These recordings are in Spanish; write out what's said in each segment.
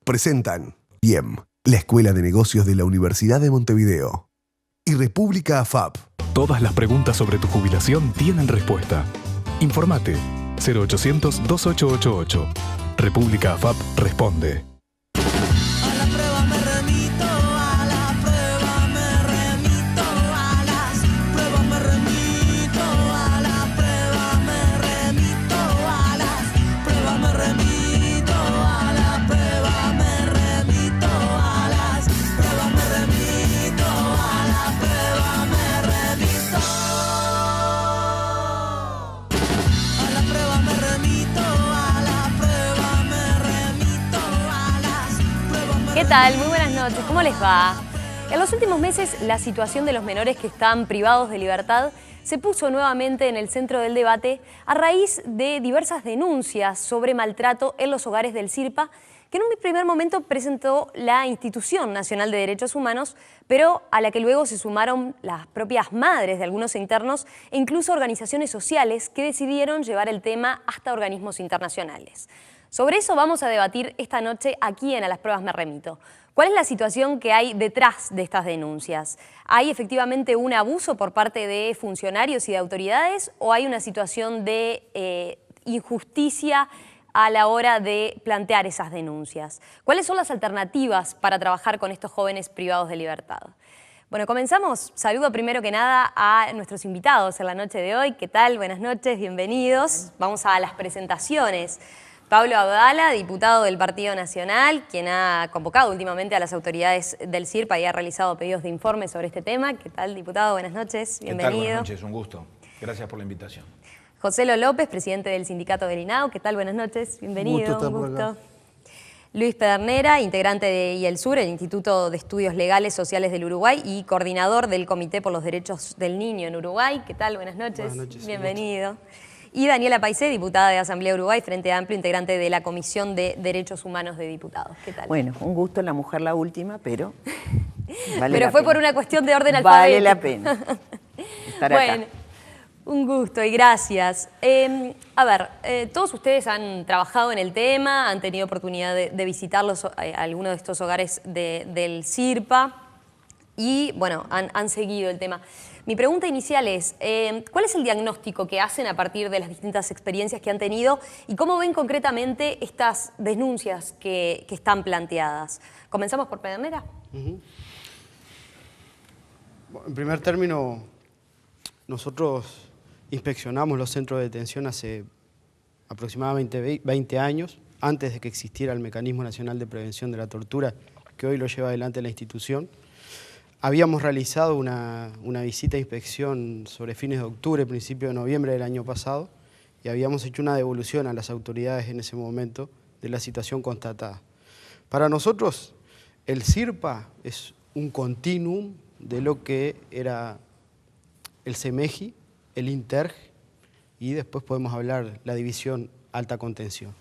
Presentan IEM, la Escuela de Negocios de la Universidad de Montevideo, y República AFAP. Todas las preguntas sobre tu jubilación tienen respuesta. Informate 0800-2888. República AFAP responde. ¿Qué tal? Muy buenas noches. ¿Cómo les va? En los últimos meses, la situación de los menores que están privados de libertad se puso nuevamente en el centro del debate a raíz de diversas denuncias sobre maltrato en los hogares del CIRPA, que en un primer momento presentó la Institución Nacional de Derechos Humanos, pero a la que luego se sumaron las propias madres de algunos internos e incluso organizaciones sociales que decidieron llevar el tema hasta organismos internacionales. Sobre eso vamos a debatir esta noche aquí en A las Pruebas Me Remito. ¿Cuál es la situación que hay detrás de estas denuncias? ¿Hay efectivamente un abuso por parte de funcionarios y de autoridades o hay una situación de injusticia a la hora de plantear esas denuncias? ¿Cuáles son las alternativas para trabajar con estos jóvenes privados de libertad? Bueno, comenzamos. Saludo primero que nada a nuestros invitados en la noche de hoy. ¿Qué tal? Buenas noches, bienvenidos. Vamos a las presentaciones. Pablo Abdala, diputado del Partido Nacional, quien ha convocado últimamente a las autoridades del CIRPA y ha realizado pedidos de informe sobre este tema. ¿Qué tal, diputado? Buenas noches, bienvenido. ¿Qué tal? Buenas noches, un gusto. Gracias por la invitación. José Lo López, presidente del sindicato del INAU. ¿Qué tal? Buenas noches, bienvenido. Un gusto. Luis Pedernera, integrante de IELSUR, el Instituto de Estudios Legales Sociales del Uruguay y coordinador del Comité por los Derechos del Niño en Uruguay. ¿Qué tal? Buenas noches. Buenas noches. Bienvenido. Y Daniela Paisé, diputada de Asamblea Uruguay, Frente Amplio, integrante de la Comisión de Derechos Humanos de Diputados. ¿Qué tal? Bueno, un gusto, la mujer la última, pero vale pero la fue pena. por una cuestión de orden Vale alfabético. la pena estar Bueno, acá. un gusto y gracias. Todos ustedes han trabajado en el tema, han tenido oportunidad de visitar algunos de estos hogares del CIRPA y, bueno, han seguido el tema. Mi pregunta inicial es, ¿cuál es el diagnóstico que hacen a partir de las distintas experiencias que han tenido y cómo ven concretamente estas denuncias que están planteadas? ¿Comenzamos por Pedernera? En primer término, nosotros inspeccionamos los centros de detención hace aproximadamente 20 años, antes de que existiera el Mecanismo Nacional de Prevención de la Tortura, que hoy lo lleva adelante la institución. Habíamos realizado una visita de inspección sobre fines de octubre, principio de noviembre del año pasado, y habíamos hecho una devolución a las autoridades en ese momento de la situación constatada. Para nosotros, el CIRPA es un continuum de lo que era el CEMEGI, el INTERG, y después podemos hablar la división alta contención.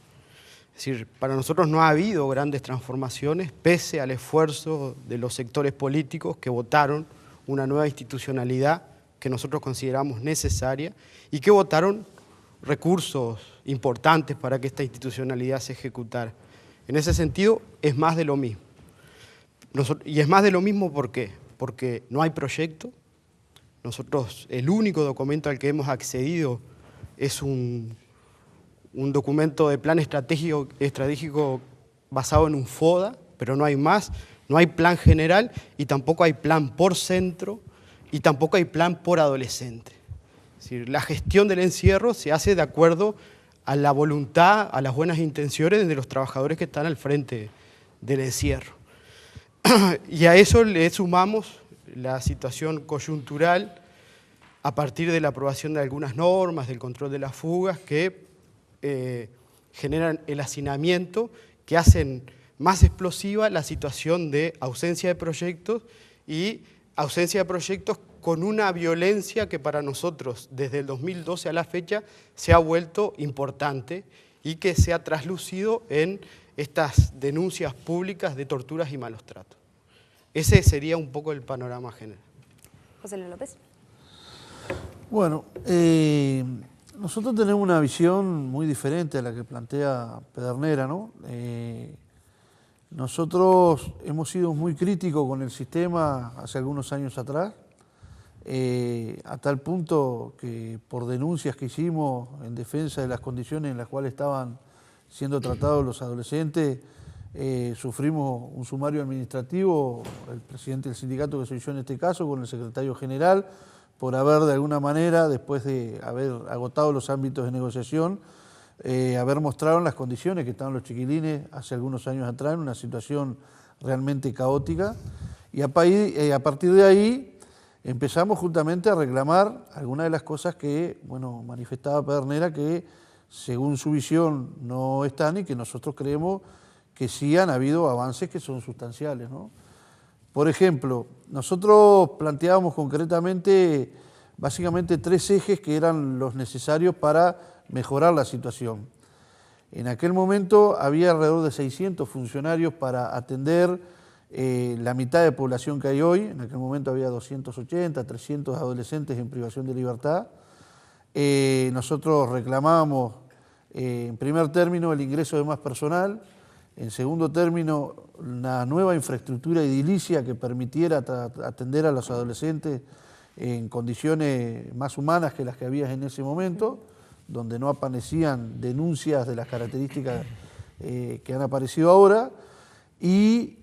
Es decir, para nosotros no ha habido grandes transformaciones, pese al esfuerzo de los sectores políticos que votaron una nueva institucionalidad que nosotros consideramos necesaria y que votaron recursos importantes para que esta institucionalidad se ejecutara. En ese sentido, es más de lo mismo. Y es más de lo mismo, ¿por qué? Porque no hay proyecto. Nosotros, el único documento al que hemos accedido es un documento de plan estratégico basado en un FODA, pero no hay más, no hay plan general y tampoco hay plan por centro y tampoco hay plan por adolescente. Es decir, la gestión del encierro se hace de acuerdo a la voluntad, a las buenas intenciones de los trabajadores que están al frente del encierro. Y a eso le sumamos la situación coyuntural a partir de la aprobación de algunas normas, del control de las fugas, que generan el hacinamiento, que hacen más explosiva la situación de ausencia de proyectos y ausencia de proyectos con una violencia que para nosotros desde el 2012 a la fecha se ha vuelto importante y que se ha traslucido en estas denuncias públicas de torturas y malos tratos. Ese sería un poco el panorama general. José Luis López. Bueno, nosotros tenemos una visión muy diferente a la que plantea Pedernera, ¿no? Nosotros hemos sido muy críticos con el sistema hace algunos años atrás, a tal punto que por denuncias que hicimos en defensa de las condiciones en las cuales estaban siendo tratados los adolescentes, sufrimos un sumario administrativo, el presidente del sindicato, que soy yo en este caso, con el secretario general, por haber de alguna manera, después de haber agotado los ámbitos de negociación, haber mostrado las condiciones que estaban los chiquilines hace algunos años atrás, en una situación realmente caótica, y a partir de ahí empezamos justamente a reclamar algunas de las cosas que, bueno, manifestaba Pedernera, que según su visión no están y que nosotros creemos que sí han habido avances que son sustanciales, ¿no? Por ejemplo, nosotros planteábamos concretamente, básicamente 3 ejes que eran los necesarios para mejorar la situación. En aquel momento había alrededor de 600 funcionarios para atender la mitad de población que hay hoy. En aquel momento había 280, 300 adolescentes en privación de libertad. Nosotros reclamábamos, en primer término, el ingreso de más personal. En segundo término, una nueva infraestructura edilicia que permitiera atender a los adolescentes en condiciones más humanas que las que había en ese momento, donde no aparecían denuncias de las características que han aparecido ahora. Y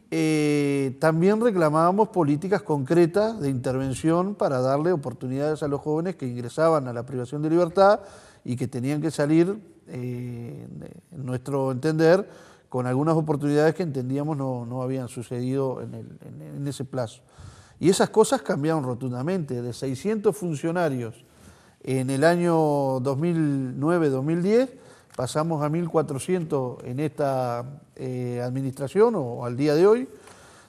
también reclamábamos políticas concretas de intervención para darle oportunidades a los jóvenes que ingresaban a la privación de libertad y que tenían que salir, en nuestro entender, con algunas oportunidades que entendíamos no habían sucedido en ese plazo. Y esas cosas cambiaron rotundamente. De 600 funcionarios en el año 2009-2010, pasamos a 1.400 en esta administración o al día de hoy.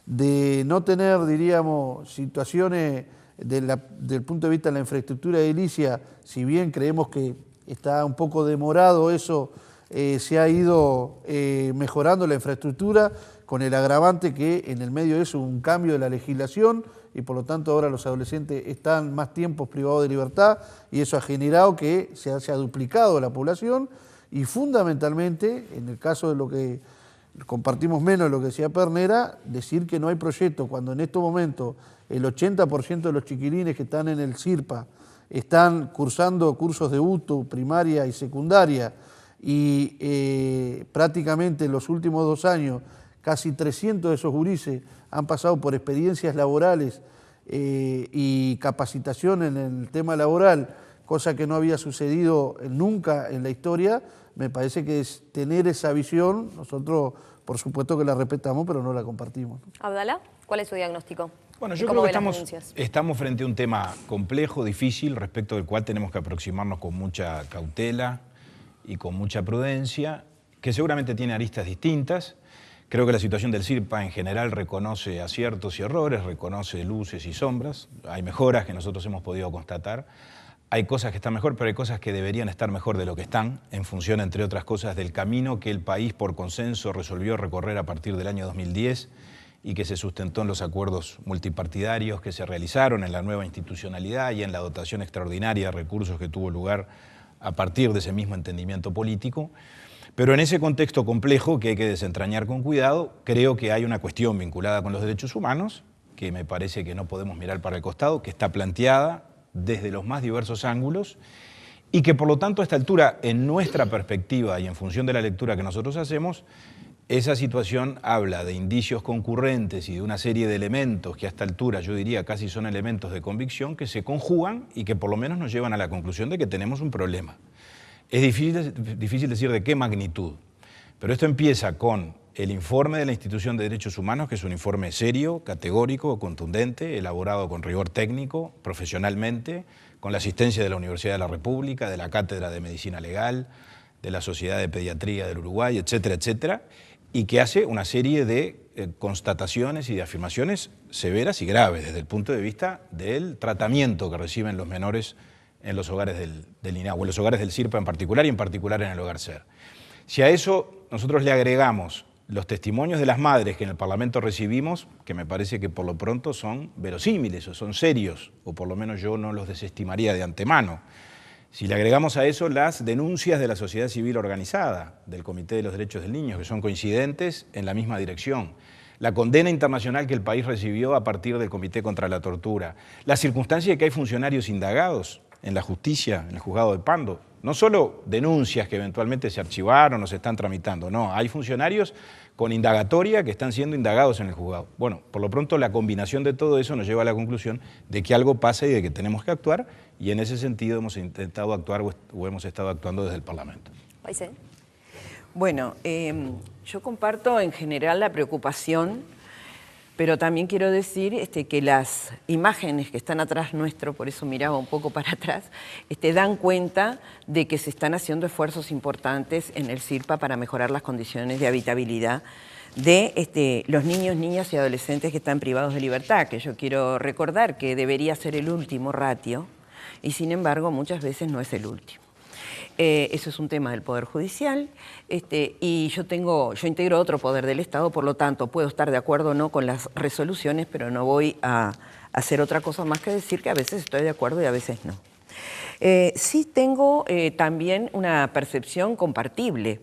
De no tener, diríamos, situaciones del punto de vista de la infraestructura edilicia, si bien creemos que está un poco demorado eso, se ha ido mejorando la infraestructura, con el agravante que en el medio de eso un cambio de la legislación y por lo tanto ahora los adolescentes están más tiempos privados de libertad y eso ha generado que se haya duplicado la población y fundamentalmente, en el caso de lo que compartimos menos de lo que decía Pedernera, decir que no hay proyecto cuando en estos momentos el 80% de los chiquilines que están en el CIRPA están cursando cursos de UTU, primaria y secundaria, y prácticamente en los últimos 2 años casi 300 de esos gurises han pasado por experiencias laborales y capacitación en el tema laboral, cosa que no había sucedido nunca en la historia. Me parece que es tener esa visión, nosotros por supuesto que la respetamos, pero no la compartimos. Abdala, ¿cuál es su diagnóstico? Bueno, yo creo que estamos frente a un tema complejo, difícil, respecto del cual tenemos que aproximarnos con mucha cautela y con mucha prudencia, que seguramente tiene aristas distintas. Creo que la situación del CIRPA en general reconoce aciertos y errores, reconoce luces y sombras. Hay mejoras que nosotros hemos podido constatar. Hay cosas que están mejor, pero hay cosas que deberían estar mejor de lo que están, en función, entre otras cosas, del camino que el país por consenso resolvió recorrer a partir del año 2010 y que se sustentó en los acuerdos multipartidarios que se realizaron, en la nueva institucionalidad y en la dotación extraordinaria de recursos que tuvo lugar a partir de ese mismo entendimiento político. Pero en ese contexto complejo que hay que desentrañar con cuidado, creo que hay una cuestión vinculada con los derechos humanos, que me parece que no podemos mirar para el costado, que está planteada desde los más diversos ángulos y que por lo tanto a esta altura, en nuestra perspectiva y en función de la lectura que nosotros hacemos, esa situación habla de indicios concurrentes y de una serie de elementos que a esta altura yo diría casi son elementos de convicción que se conjugan y que por lo menos nos llevan a la conclusión de que tenemos un problema. Es difícil decir de qué magnitud, pero esto empieza con el informe de la Institución de Derechos Humanos, que es un informe serio, categórico, contundente, elaborado con rigor técnico, profesionalmente, con la asistencia de la Universidad de la República, de la Cátedra de Medicina Legal, de la Sociedad de Pediatría del Uruguay, etcétera, etcétera, y que hace una serie de constataciones y de afirmaciones severas y graves desde el punto de vista del tratamiento que reciben los menores en los hogares del INAH, o en los hogares del CIRPA en particular, y en particular en el Hogar SER. Si a eso nosotros le agregamos los testimonios de las madres que en el Parlamento recibimos, que me parece que por lo pronto son verosímiles o son serios, o por lo menos yo no los desestimaría de antemano. Si le agregamos a eso las denuncias de la sociedad civil organizada, del Comité de los Derechos del Niño, que son coincidentes en la misma dirección, la condena internacional que el país recibió a partir del Comité contra la Tortura, la circunstancia de que hay funcionarios indagados en la justicia, en el juzgado de Pando, no solo denuncias que eventualmente se archivaron o se están tramitando, no, hay funcionarios con indagatoria que están siendo indagados en el juzgado. Bueno, por lo pronto la combinación de todo eso nos lleva a la conclusión de que algo pasa y de que tenemos que actuar, y en ese sentido hemos intentado actuar o hemos estado actuando desde el Parlamento. Paisé. Bueno, yo comparto en general la preocupación, pero también quiero decir que las imágenes que están atrás nuestro, por eso miraba un poco para atrás, dan cuenta de que se están haciendo esfuerzos importantes en el CIRPA para mejorar las condiciones de habitabilidad de los niños, niñas y adolescentes que están privados de libertad, que yo quiero recordar que debería ser el último ratio, y sin embargo muchas veces no es el último. Eso es un tema del Poder Judicial, y yo integro otro poder del Estado, por lo tanto puedo estar de acuerdo o no con las resoluciones, pero no voy a hacer otra cosa más que decir que a veces estoy de acuerdo y a veces no. Sí tengo también una percepción compartible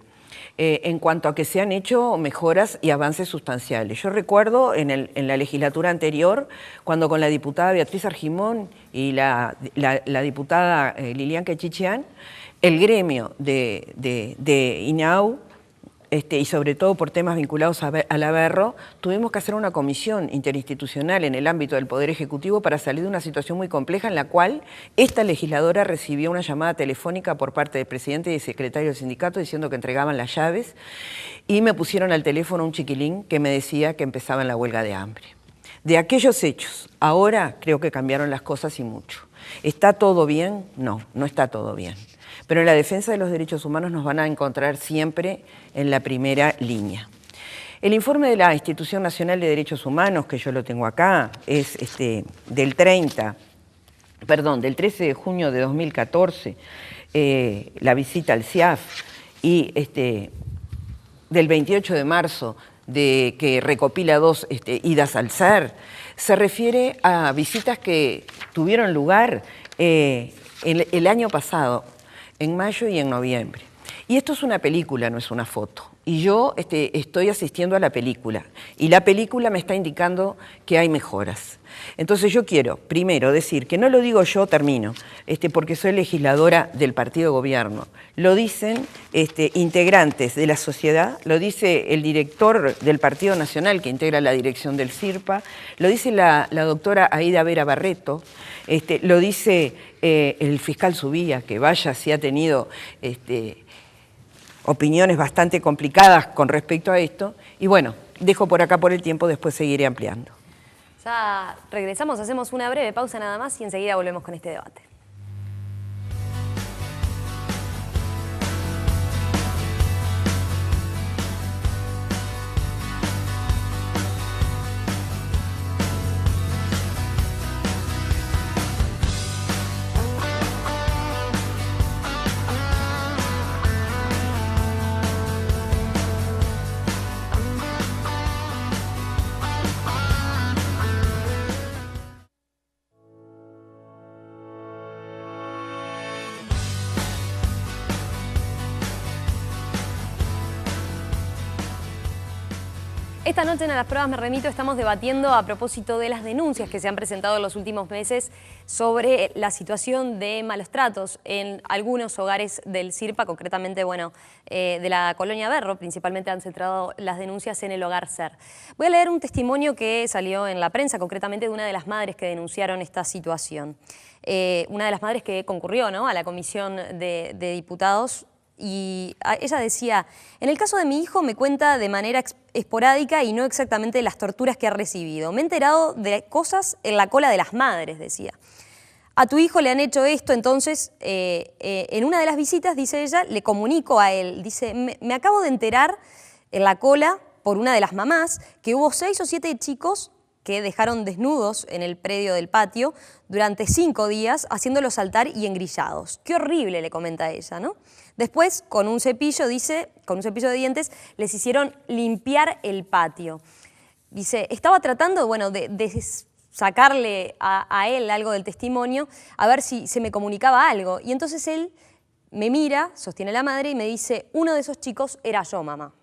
en cuanto a que se han hecho mejoras y avances sustanciales. Yo recuerdo en la legislatura anterior, cuando con la diputada Beatriz Argimón y la diputada Lilian Quechichian, el gremio de INAU, y sobre todo por temas vinculados al Averro, tuvimos que hacer una comisión interinstitucional en el ámbito del Poder Ejecutivo para salir de una situación muy compleja en la cual esta legisladora recibió una llamada telefónica por parte del presidente y secretario del sindicato diciendo que entregaban las llaves, y me pusieron al teléfono un chiquilín que me decía que empezaban la huelga de hambre. De aquellos hechos, ahora creo que cambiaron las cosas y mucho. ¿Está todo bien? No, no está todo bien. Pero en la defensa de los derechos humanos nos van a encontrar siempre en la primera línea. El informe de la Institución Nacional de Derechos Humanos, que yo lo tengo acá, es del 13 de junio de 2014, la visita al CIAF, y del 28 de marzo, que recopila 2 idas al SER, se refiere a visitas que tuvieron lugar el año pasado, en mayo y en noviembre. Y esto es una película, no es una foto. Y yo estoy asistiendo a la película. Y la película me está indicando que hay mejoras. Entonces yo quiero, primero, decir que no lo digo yo, termino, porque soy legisladora del partido de gobierno. Lo dicen integrantes de la sociedad, lo dice el director del Partido Nacional, que integra la dirección del CIRPA, lo dice la doctora Aida Vera Barreto, lo dice el fiscal Subía, que vaya si ha tenido opiniones bastante complicadas con respecto a esto. Y bueno, dejo por acá por el tiempo, después seguiré ampliando. Ya regresamos, hacemos una breve pausa nada más y enseguida volvemos con este debate. Esta noche en A las Pruebas Me Remito estamos debatiendo a propósito de las denuncias que se han presentado en los últimos meses sobre la situación de malos tratos en algunos hogares del CIRPA, concretamente, bueno, de la colonia Averro. Principalmente han centrado las denuncias en el hogar SER. Voy a leer un testimonio que salió en la prensa, concretamente de una de las madres que denunciaron esta situación. Una de las madres que concurrió, ¿no?, a la comisión de diputados. Y ella decía: en el caso de mi hijo me cuenta de manera esporádica y no exactamente las torturas que ha recibido. Me he enterado de cosas en la cola de las madres, decía. A tu hijo le han hecho esto, entonces en una de las visitas, dice ella, le comunico a él, dice, me acabo de enterar en la cola por una de las mamás que hubo 6 o 7 chicos que dejaron desnudos en el predio del patio durante 5 días, haciéndolos saltar y engrillados. Qué horrible, le comenta ella, ¿no? Después, con un cepillo, dice, con un cepillo de dientes, les hicieron limpiar el patio. Dice, estaba tratando, bueno, de sacarle a él algo del testimonio, a ver si se me comunicaba algo. Y entonces él me mira, sostiene la madre y me dice, uno de esos chicos era yo, mamá.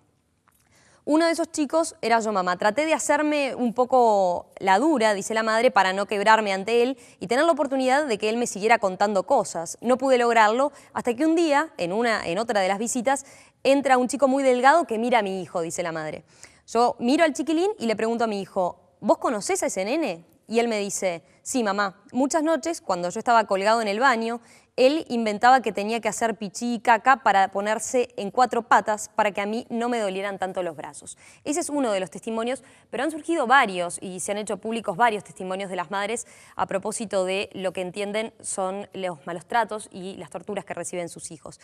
Uno de esos chicos era yo, mamá. Traté de hacerme un poco la dura, dice la madre, para no quebrarme ante él y tener la oportunidad de que él me siguiera contando cosas. No pude lograrlo hasta que un día, en otra de las visitas, entra un chico muy delgado que mira a mi hijo, dice la madre. Yo miro al chiquilín y le pregunto a mi hijo, ¿vos conocés a ese nene? Y él me dice, sí, mamá. Muchas noches, cuando yo estaba colgado en el baño, él inventaba que tenía que hacer pichí y caca para ponerse en 4 patas para que a mí no me dolieran tanto los brazos. Ese es uno de los testimonios, pero han surgido varios y se han hecho públicos varios testimonios de las madres a propósito de lo que entienden son los malos tratos y las torturas que reciben sus hijos.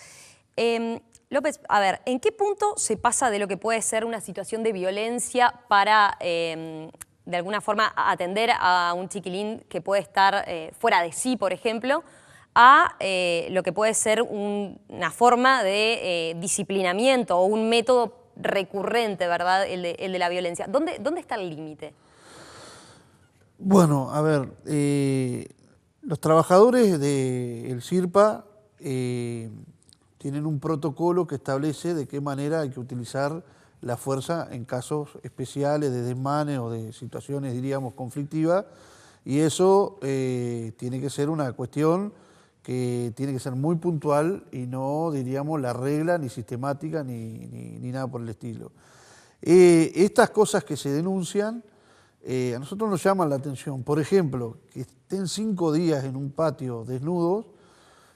López, a ver, ¿en qué punto se pasa de lo que puede ser una situación de violencia para, de alguna forma, atender a un chiquilín que puede estar fuera de sí, por ejemplo, a lo que puede ser una forma de disciplinamiento o un método recurrente, ¿verdad?, el de la violencia? ¿Dónde está el límite? Bueno, a ver, los trabajadores del CIRPA tienen un protocolo que establece de qué manera hay que utilizar la fuerza en casos especiales de desmanes o de situaciones, diríamos, conflictivas, y eso tiene que ser una cuestión que tiene que ser muy puntual y no, diríamos, la regla ni sistemática ni nada por el estilo. Estas cosas que se denuncian a nosotros nos llaman la atención. Por ejemplo, que estén 5 días en un patio desnudos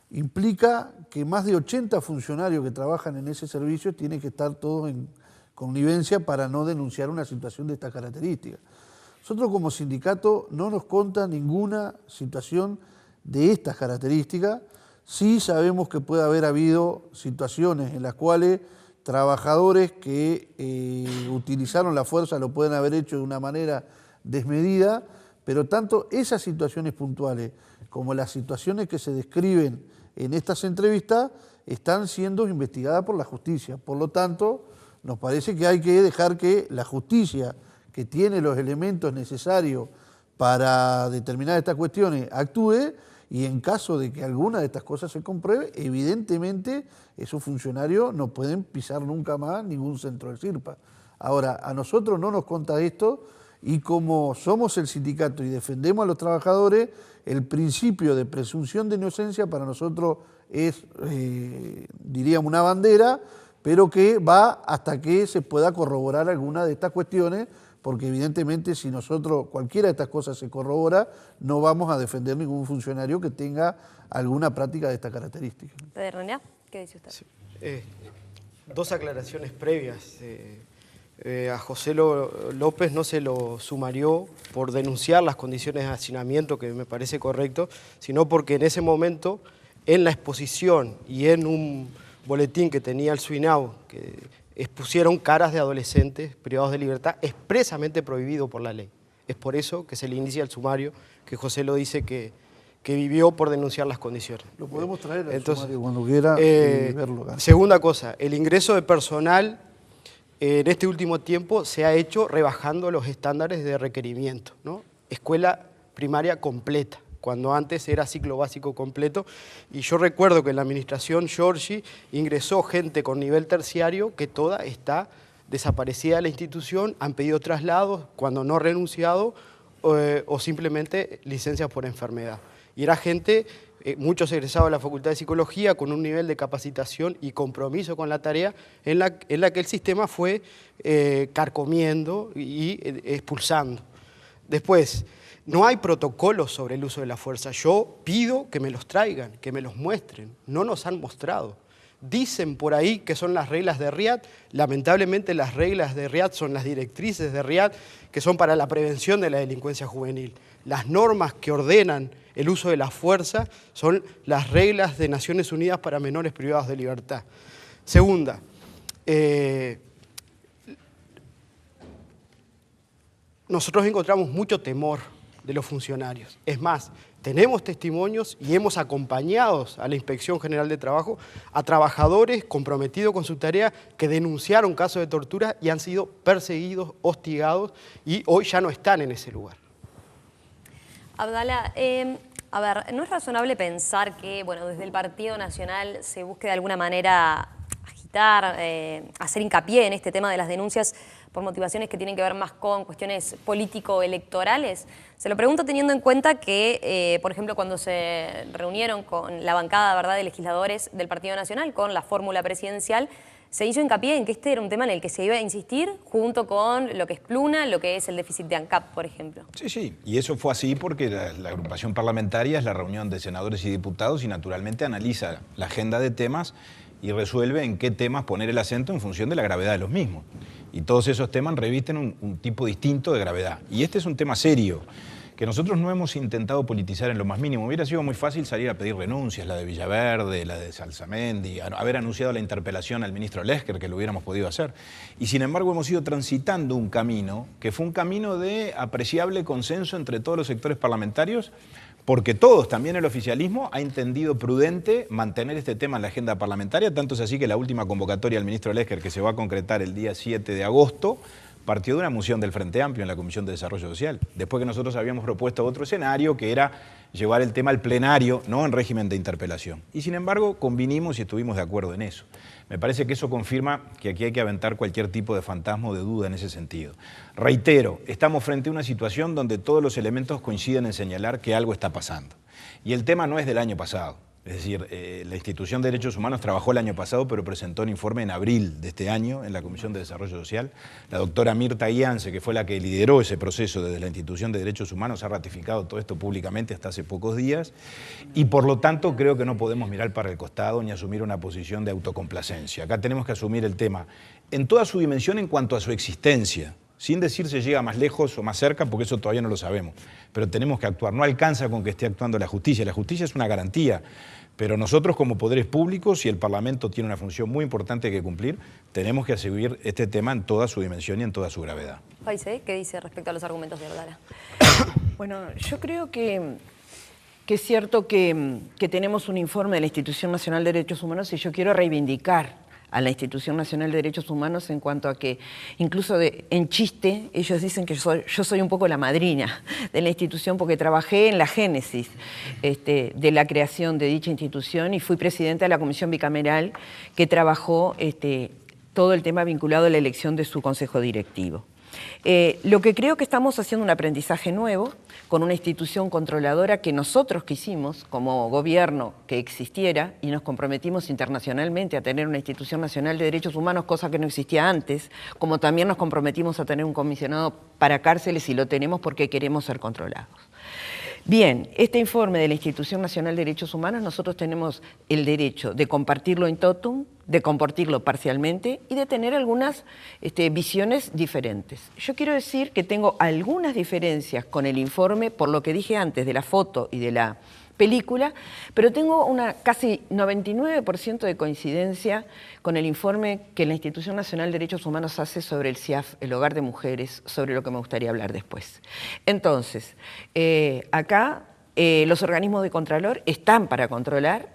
implica que más de 80 funcionarios que trabajan en ese servicio tienen que estar todos en connivencia para no denunciar una situación de esta característica. Nosotros como sindicato no nos consta ninguna situación de estas características. Sí sabemos que puede haber habido situaciones en las cuales trabajadores que utilizaron la fuerza lo pueden haber hecho de una manera desmedida, pero tanto esas situaciones puntuales como las situaciones que se describen en estas entrevistas están siendo investigadas por la justicia. Por lo tanto, nos parece que hay que dejar que la justicia, que tiene los elementos necesarios para determinar estas cuestiones, actúe, y en caso de que alguna de estas cosas se compruebe, evidentemente esos funcionarios no pueden pisar nunca más ningún centro del CIRPA. Ahora, a nosotros no nos consta esto, y como somos el sindicato y defendemos a los trabajadores, el principio de presunción de inocencia para nosotros es, diríamos, una bandera, pero que va hasta que se pueda corroborar alguna de estas cuestiones, porque evidentemente si nosotros, cualquiera de estas cosas se corrobora, no vamos a defender ningún funcionario que tenga alguna práctica de esta característica. Pedernera, ¿qué dice usted? Sí. 2 aclaraciones previas. A José López no se lo sumarió por denunciar las condiciones de hacinamiento, que me parece correcto, sino porque en ese momento, en la exposición y en un boletín que tenía el SUINAU, que expusieron caras de adolescentes privados de libertad, expresamente prohibido por la ley. Es por eso que se le inicia el sumario, que José lo dice que vivió por denunciar las condiciones. Lo podemos traer al sumario cuando quiera verlo. Segunda cosa, el ingreso de personal en este último tiempo se ha hecho rebajando los estándares de requerimiento, ¿no? Escuela primaria completa, cuando antes era ciclo básico completo, y yo recuerdo que en la administración Giorgi ingresó gente con nivel terciario que toda está desaparecida de la institución, han pedido traslados cuando no renunciado o simplemente licencias por enfermedad. Y era gente, muchos egresados de la Facultad de Psicología con un nivel de capacitación y compromiso con la tarea en la que el sistema fue carcomiendo y expulsando. Después, no hay protocolos sobre el uso de la fuerza. Yo pido que me los traigan, que me los muestren. No nos han mostrado. Dicen por ahí que son las reglas de Riad. Lamentablemente las reglas de Riad son las directrices de Riad, que son para la prevención de la delincuencia juvenil. Las normas que ordenan el uso de la fuerza son las reglas de Naciones Unidas para menores privados de libertad. Segunda, nosotros encontramos mucho temor de los funcionarios. Es más, tenemos testimonios y hemos acompañado a la Inspección General de Trabajo a trabajadores comprometidos con su tarea que denunciaron casos de tortura y han sido perseguidos, hostigados y hoy ya no están en ese lugar. Abdala, a ver, ¿no es razonable pensar que, bueno, desde el Partido Nacional se busque de alguna manera agitar, hacer hincapié en este tema de las denuncias por motivaciones que tienen que ver más con cuestiones político-electorales? Se lo pregunto teniendo en cuenta que, por ejemplo, cuando se reunieron con la bancada, ¿verdad?, de legisladores del Partido Nacional con la fórmula presidencial, se hizo hincapié en que este era un tema en el que se iba a insistir junto con lo que es Pluna, lo que es el déficit de ANCAP, por ejemplo. Sí, y eso fue así porque la agrupación parlamentaria es la reunión de senadores y diputados y naturalmente analiza la agenda de temas y resuelve en qué temas poner el acento en función de la gravedad de los mismos. Y todos esos temas revisten un tipo distinto de gravedad. Y este es un tema serio, que nosotros no hemos intentado politizar en lo más mínimo. Hubiera sido muy fácil salir a pedir renuncias, la de Villaverde, la de Salsamendi, haber anunciado la interpelación al ministro Lesker, que lo hubiéramos podido hacer. Y sin embargo hemos ido transitando un camino, que fue un camino de apreciable consenso entre todos los sectores parlamentarios, porque todos, también el oficialismo, ha entendido prudente mantener este tema en la agenda parlamentaria, tanto es así que la última convocatoria al ministro Lesker, que se va a concretar el día 7 de agosto, partió de una moción del Frente Amplio en la Comisión de Desarrollo Social, después que nosotros habíamos propuesto otro escenario, que era llevar el tema al plenario, no en régimen de interpelación. Y sin embargo, convinimos y estuvimos de acuerdo en eso. Me parece que eso confirma que aquí hay que aventar cualquier tipo de fantasma o de duda en ese sentido. Reitero, estamos frente a una situación donde todos los elementos coinciden en señalar que algo está pasando. Y el tema no es del año pasado. Es decir, la Institución de Derechos Humanos trabajó el año pasado, pero presentó un informe en abril de este año en la Comisión de Desarrollo Social. La doctora Mirta Ianse, que fue la que lideró ese proceso desde la Institución de Derechos Humanos, ha ratificado todo esto públicamente hasta hace pocos días. Y por lo tanto creo que no podemos mirar para el costado ni asumir una posición de autocomplacencia. Acá tenemos que asumir el tema en toda su dimensión en cuanto a su existencia, sin decir se llega más lejos o más cerca, porque eso todavía no lo sabemos. Pero tenemos que actuar. No alcanza con que esté actuando la justicia. La justicia es una garantía. Pero nosotros como poderes públicos, y el Parlamento tiene una función muy importante que cumplir, tenemos que asumir este tema en toda su dimensión y en toda su gravedad. Paise, ¿qué dice respecto a los argumentos de Abdala? Bueno, yo creo que es cierto que tenemos un informe de la Institución Nacional de Derechos Humanos y yo quiero reivindicar a la Institución Nacional de Derechos Humanos en cuanto a que, incluso en chiste, ellos dicen que yo soy un poco la madrina de la institución porque trabajé en la génesis de la creación de dicha institución y fui presidenta de la Comisión Bicameral que trabajó todo el tema vinculado a la elección de su consejo directivo. Lo que creo que estamos haciendo un aprendizaje nuevo con una institución controladora que nosotros quisimos como gobierno que existiera y nos comprometimos internacionalmente a tener una institución nacional de derechos humanos, cosa que no existía antes, como también nos comprometimos a tener un comisionado para cárceles y lo tenemos porque queremos ser controlados. Bien, este informe de la Institución Nacional de Derechos Humanos, nosotros tenemos el derecho de compartirlo in totum, de compartirlo parcialmente y de tener algunas visiones diferentes. Yo quiero decir que tengo algunas diferencias con el informe, por lo que dije antes, de la foto y de la película, pero tengo una casi 99% de coincidencia con el informe que la Institución Nacional de Derechos Humanos hace sobre el CIAF, el hogar de mujeres, sobre lo que me gustaría hablar después. Entonces, acá los organismos de Contralor están para controlar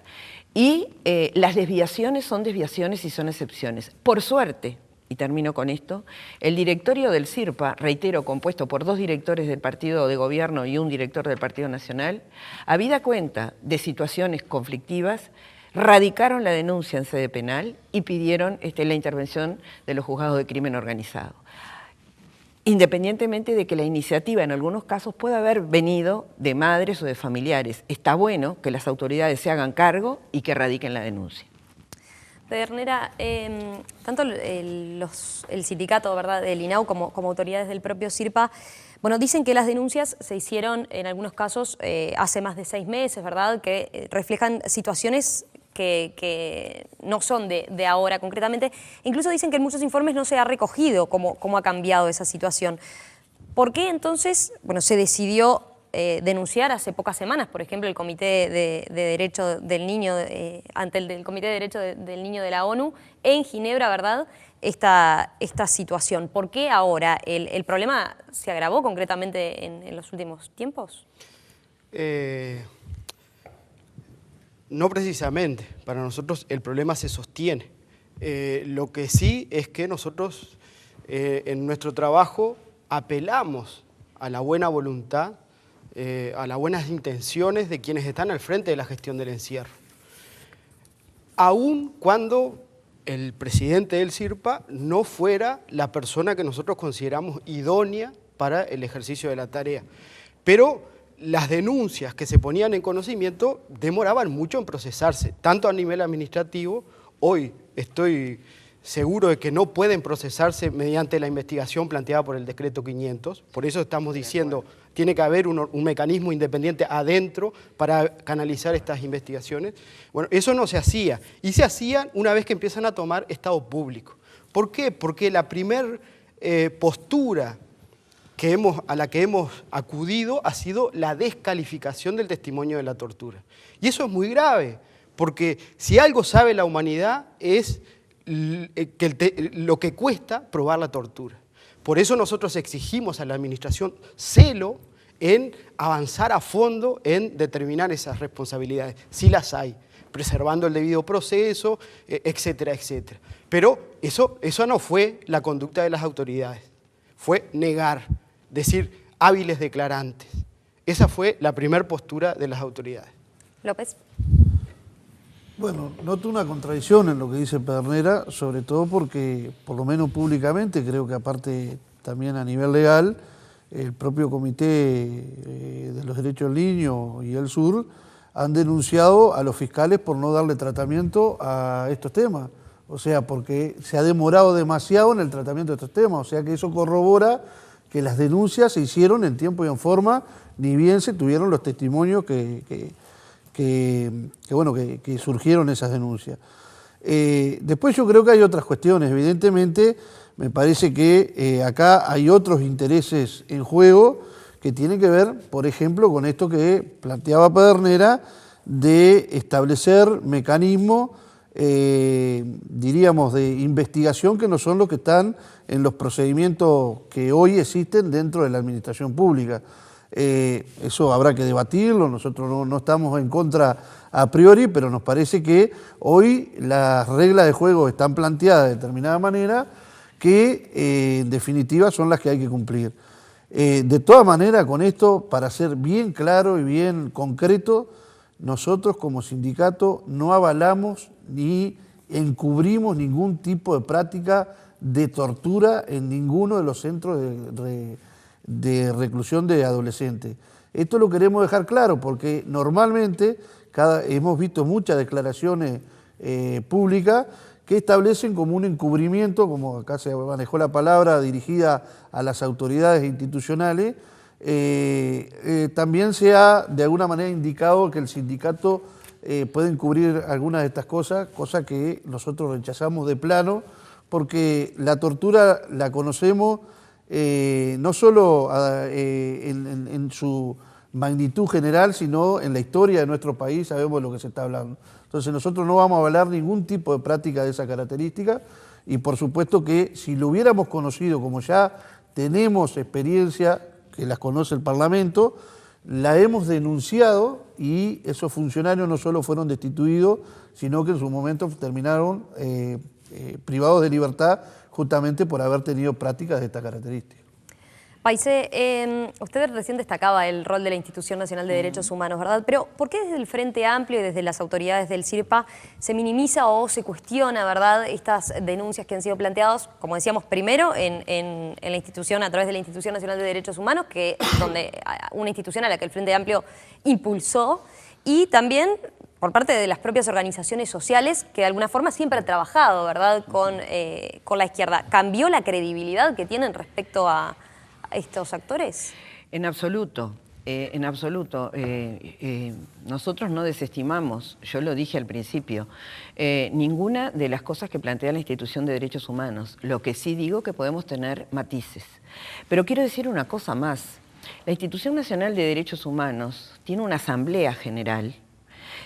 y las desviaciones son desviaciones y son excepciones. Por suerte, y termino con esto, el directorio del CIRPA, reitero, compuesto por 2 directores del partido de gobierno y un director del Partido Nacional, habida cuenta de situaciones conflictivas, radicaron la denuncia en sede penal y pidieron la intervención de los juzgados de crimen organizado. Independientemente de que la iniciativa en algunos casos pueda haber venido de madres o de familiares, está bueno que las autoridades se hagan cargo y que radiquen la denuncia. Pedernera, tanto el sindicato, ¿verdad?, del INAU como autoridades del propio CIRPA, bueno, dicen que las denuncias se hicieron en algunos casos hace más de 6 meses, ¿verdad?, que reflejan situaciones que no son de ahora concretamente. Incluso dicen que en muchos informes no se ha recogido cómo ha cambiado esa situación. ¿Por qué entonces, bueno, se decidió denunciar hace pocas semanas, por ejemplo, el Comité de Derecho del Niño, ante el Comité de Derecho del Niño de la ONU, en Ginebra, ¿verdad?, esta situación? ¿Por qué ahora? ¿El problema se agravó concretamente en los últimos tiempos? No precisamente. Para nosotros el problema se sostiene. Lo que sí es que nosotros en nuestro trabajo apelamos a la buena voluntad a las buenas intenciones de quienes están al frente de la gestión del encierro. Aun cuando el presidente del CIRPA no fuera la persona que nosotros consideramos idónea para el ejercicio de la tarea. Pero las denuncias que se ponían en conocimiento demoraban mucho en procesarse, tanto a nivel administrativo. Hoy estoy seguro de que no pueden procesarse mediante la investigación planteada por el decreto 500, por eso estamos diciendo tiene que haber un mecanismo independiente adentro para canalizar estas investigaciones. Bueno, eso no se hacía, y se hacía una vez que empiezan a tomar estado público. ¿Por qué? Porque la primer postura a la que hemos acudido ha sido la descalificación del testimonio de la tortura. Y eso es muy grave, porque si algo sabe la humanidad es lo que cuesta probar la tortura. Por eso nosotros exigimos a la administración celo en avanzar a fondo en determinar esas responsabilidades, si las hay, preservando el debido proceso, etcétera, etcétera. Pero eso no fue la conducta de las autoridades, fue negar, decir hábiles declarantes. Esa fue la primera postura de las autoridades. López. Bueno, noto una contradicción en lo que dice Pedernera, sobre todo porque, por lo menos públicamente, creo que aparte también a nivel legal, el propio Comité de los Derechos del Niño y el Sur han denunciado a los fiscales por no darle tratamiento a estos temas. O sea, porque se ha demorado demasiado en el tratamiento de estos temas. O sea que eso corrobora que las denuncias se hicieron en tiempo y en forma, ni bien se tuvieron los testimonios que surgieron esas denuncias. Después yo creo que hay otras cuestiones. Evidentemente, me parece que acá hay otros intereses en juego que tienen que ver, por ejemplo, con esto que planteaba Pedernera, de establecer mecanismos, diríamos, de investigación que no son los que están en los procedimientos que hoy existen dentro de la administración pública. Eso habrá que debatirlo, nosotros no estamos en contra a priori, pero nos parece que hoy las reglas de juego están planteadas de determinada manera que en definitiva son las que hay que cumplir. De todas maneras, con esto, para ser bien claro y bien concreto, nosotros como sindicato no avalamos ni encubrimos ningún tipo de práctica de tortura en ninguno de los centros de reclusión de adolescentes. Esto lo queremos dejar claro porque normalmente hemos visto muchas declaraciones públicas que establecen como un encubrimiento, como acá se manejó la palabra, dirigida a las autoridades institucionales. También se ha de alguna manera indicado que el sindicato puede encubrir algunas de estas cosas, cosa que nosotros rechazamos de plano, porque la tortura la conocemos no solo en su magnitud general, sino en la historia de nuestro país, sabemos de lo que se está hablando. Entonces nosotros no vamos a avalar ningún tipo de práctica de esa característica y por supuesto que si lo hubiéramos conocido, como ya tenemos experiencia, que las conoce el Parlamento, la hemos denunciado y esos funcionarios no solo fueron destituidos, sino que en su momento terminaron privados de libertad justamente por haber tenido prácticas de esta característica. Paise, usted recién destacaba el rol de la Institución Nacional de Derechos Humanos, ¿verdad? Pero ¿por qué desde el Frente Amplio y desde las autoridades del CIRPA se minimiza o se cuestiona, ¿verdad?, estas denuncias que han sido planteadas, como decíamos, primero en la institución, a través de la Institución Nacional de Derechos Humanos, que una institución a la que el Frente Amplio impulsó, y también por parte de las propias organizaciones sociales que de alguna forma siempre han trabajado, ¿verdad?, con la izquierda? ¿Cambió la credibilidad que tienen respecto a estos actores? En absoluto, en absoluto. Nosotros no desestimamos, yo lo dije al principio, ninguna de las cosas que plantea la Institución de Derechos Humanos. Lo que sí digo que podemos tener matices. Pero quiero decir una cosa más. La Institución Nacional de Derechos Humanos tiene una asamblea general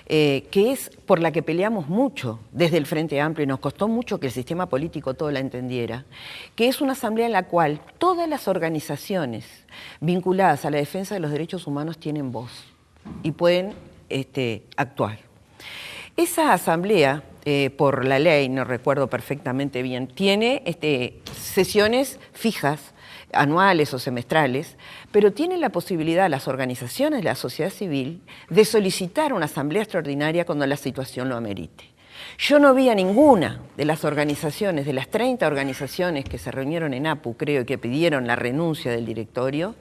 que es por la que peleamos mucho desde el Frente Amplio y nos costó mucho que el sistema político todo la entendiera, que es una asamblea en la cual todas las organizaciones vinculadas a la defensa de los derechos humanos tienen voz y pueden actuar. Esa asamblea, por la ley, no recuerdo perfectamente bien, tiene sesiones fijas anuales o semestrales, pero tienen la posibilidad las organizaciones de la sociedad civil de solicitar una asamblea extraordinaria cuando la situación lo amerite. Yo no vi a ninguna de las organizaciones, de las 30 organizaciones que se reunieron en APU, creo, y que pidieron la renuncia del directorio,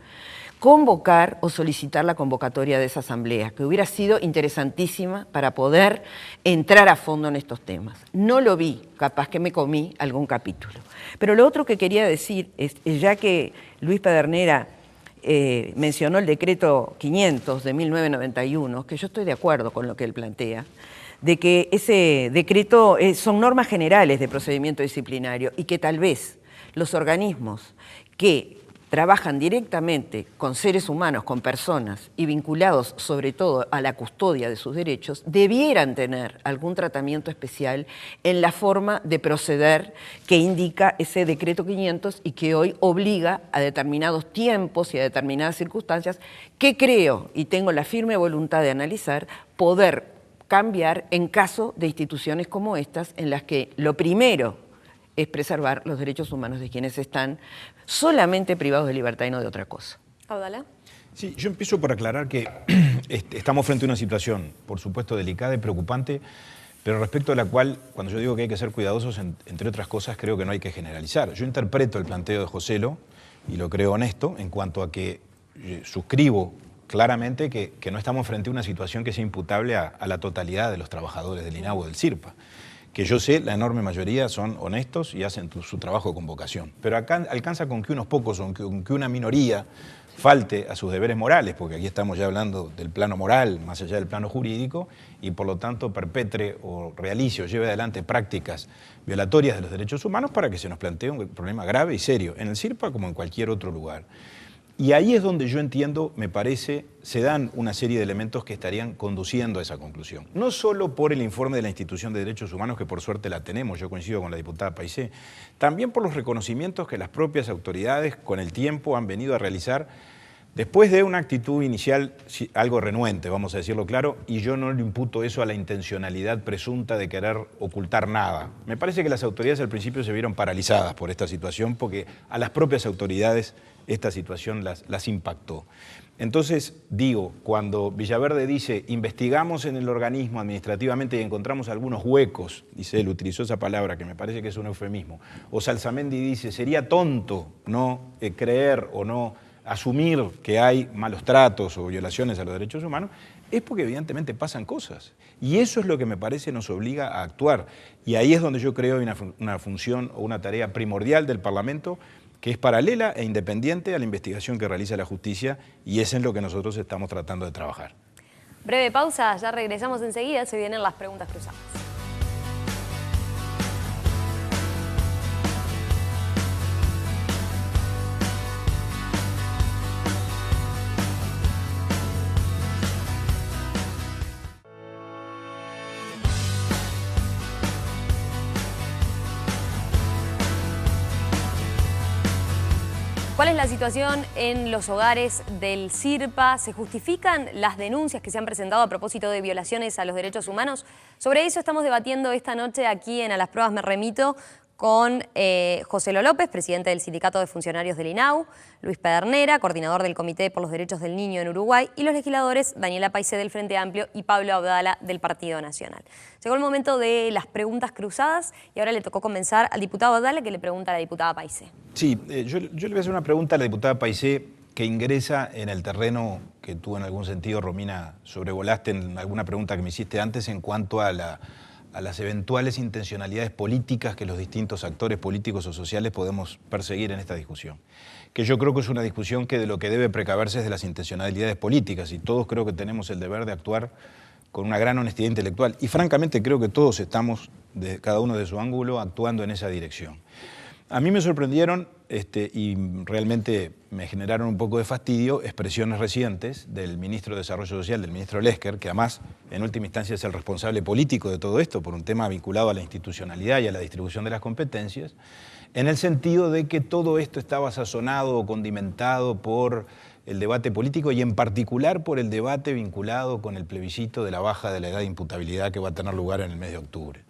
convocar o solicitar la convocatoria de esa asamblea, que hubiera sido interesantísima para poder entrar a fondo en estos temas. No lo vi, capaz que me comí algún capítulo. Pero lo otro que quería decir es, ya que Luis Pedernera mencionó el decreto 500 de 1991, que yo estoy de acuerdo con lo que él plantea, de que ese decreto son normas generales de procedimiento disciplinario y que tal vez los organismos que trabajan directamente con seres humanos, con personas y vinculados sobre todo a la custodia de sus derechos, debieran tener algún tratamiento especial en la forma de proceder que indica ese decreto 500 y que hoy obliga a determinados tiempos y a determinadas circunstancias que creo, y tengo la firme voluntad de analizar, poder cambiar en caso de instituciones como estas, en las que lo primero es preservar los derechos humanos de quienes están solamente privados de libertad y no de otra cosa. Abdala. Sí, yo empiezo por aclarar que estamos frente a una situación, por supuesto, delicada y preocupante, pero respecto a la cual, cuando yo digo que hay que ser cuidadosos, entre otras cosas, creo que no hay que generalizar. Yo interpreto el planteo de Joselo, y lo creo honesto, en cuanto a que suscribo claramente que no estamos frente a una situación que sea imputable a la totalidad de los trabajadores del INAU o del CIRPA. Que yo sé, la enorme mayoría son honestos y hacen su trabajo con vocación. Pero acá alcanza con que unos pocos o con que una minoría falte a sus deberes morales, porque aquí estamos ya hablando del plano moral, más allá del plano jurídico, y por lo tanto perpetre o realice o lleve adelante prácticas violatorias de los derechos humanos para que se nos plantee un problema grave y serio, en el CIRPA como en cualquier otro lugar. Y ahí es donde yo entiendo, me parece, se dan una serie de elementos que estarían conduciendo a esa conclusión. No solo por el informe de la Institución de Derechos Humanos, que por suerte la tenemos, yo coincido con la diputada Paisé, también por los reconocimientos que las propias autoridades con el tiempo han venido a realizar después de una actitud inicial algo renuente, vamos a decirlo claro, y yo no le imputo eso a la intencionalidad presunta de querer ocultar nada. Me parece que las autoridades al principio se vieron paralizadas por esta situación porque a las propias autoridades esta situación las impactó. Entonces, digo, cuando Villaverde dice, investigamos en el organismo administrativamente y encontramos algunos huecos, dice él, utilizó esa palabra que me parece que es un eufemismo, o Salsamendi dice, sería tonto no creer o no asumir que hay malos tratos o violaciones a los derechos humanos, es porque evidentemente pasan cosas. Y eso es lo que me parece nos obliga a actuar. Y ahí es donde yo creo hay una función o una tarea primordial del Parlamento que es paralela e independiente a la investigación que realiza la justicia, y es en lo que nosotros estamos tratando de trabajar. Breve pausa, ya regresamos enseguida, se vienen las preguntas cruzadas. ¿Cuál es la situación en los hogares del CIRPA? ¿Se justifican las denuncias que se han presentado a propósito de violaciones a los derechos humanos? Sobre eso estamos debatiendo esta noche aquí en A las Pruebas Me Remito con Joselo López, presidente del Sindicato de Funcionarios del INAU, Luis Pedernera, coordinador del Comité por los Derechos del Niño en Uruguay, y los legisladores Daniela Paisé del Frente Amplio y Pablo Abdala del Partido Nacional. Llegó el momento de las preguntas cruzadas y ahora le tocó comenzar al diputado Abdala, que le pregunta a la diputada Paisé. Sí, yo le voy a hacer una pregunta a la diputada Paisé que ingresa en el terreno que tú en algún sentido, Romina, sobrevolaste en alguna pregunta que me hiciste antes en cuanto a las eventuales intencionalidades políticas que los distintos actores políticos o sociales podemos perseguir en esta discusión. Que yo creo que es una discusión que de lo que debe precaverse es de las intencionalidades políticas, y todos creo que tenemos el deber de actuar con una gran honestidad intelectual. Y francamente creo que todos estamos, cada uno de su ángulo, actuando en esa dirección. A mí me sorprendieron y realmente me generaron un poco de fastidio expresiones recientes del ministro de Desarrollo Social, del ministro Lesker, que además en última instancia es el responsable político de todo esto por un tema vinculado a la institucionalidad y a la distribución de las competencias, en el sentido de que todo esto estaba sazonado o condimentado por el debate político y en particular por el debate vinculado con el plebiscito de la baja de la edad de imputabilidad que va a tener lugar en el mes de octubre.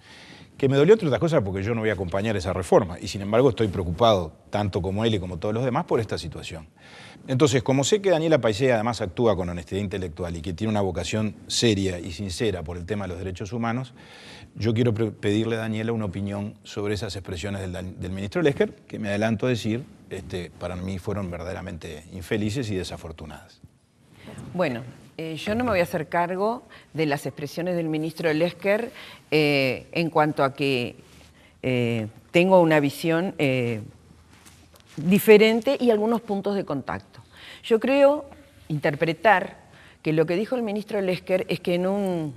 que me dolió entre otras cosas porque yo no voy a acompañar esa reforma y sin embargo estoy preocupado, tanto como él y como todos los demás, por esta situación. Entonces, como sé que Daniela Paisé además actúa con honestidad intelectual y que tiene una vocación seria y sincera por el tema de los derechos humanos, yo quiero pedirle a Daniela una opinión sobre esas expresiones del ministro Lesker, que me adelanto a decir, para mí fueron verdaderamente infelices y desafortunadas. Bueno, yo no me voy a hacer cargo de las expresiones del ministro Lesker en cuanto a que tengo una visión diferente y algunos puntos de contacto. Yo creo interpretar que lo que dijo el ministro Lesker es que en un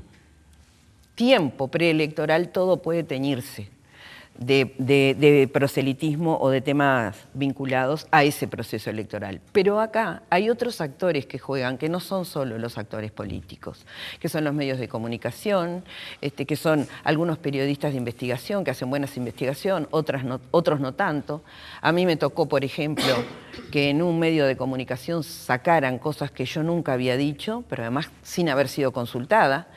tiempo preelectoral todo puede teñirse de proselitismo o de temas vinculados a ese proceso electoral. Pero acá hay otros actores que juegan, que no son solo los actores políticos, que son los medios de comunicación, que son algunos periodistas de investigación que hacen buenas investigaciones, otros no tanto. A mí me tocó, por ejemplo, que en un medio de comunicación sacaran cosas que yo nunca había dicho, pero además sin haber sido consultada,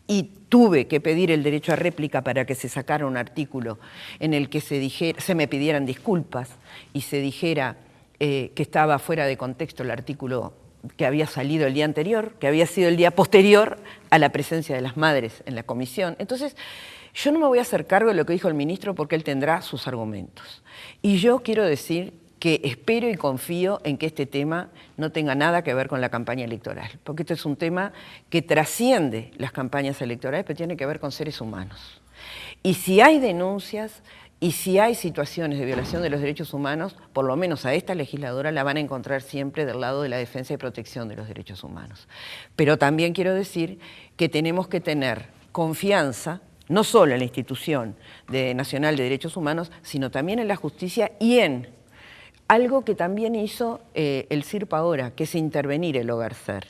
y tuve que pedir el derecho a réplica para que se sacara un artículo en el que se me pidieran disculpas y se dijera que estaba fuera de contexto el artículo que había salido el día anterior, que había sido el día posterior a la presencia de las madres en la comisión. Entonces, yo no me voy a hacer cargo de lo que dijo el ministro porque él tendrá sus argumentos. Y yo quiero decir que espero y confío en que este tema no tenga nada que ver con la campaña electoral, porque esto es un tema que trasciende las campañas electorales, pero tiene que ver con seres humanos. Y si hay denuncias y si hay situaciones de violación de los derechos humanos, por lo menos a esta legisladora la van a encontrar siempre del lado de la defensa y protección de los derechos humanos. Pero también quiero decir que tenemos que tener confianza no solo en la institución nacional de derechos humanos, sino también en la justicia y en algo que también hizo el CIRP ahora, que es intervenir el Hogar Ser,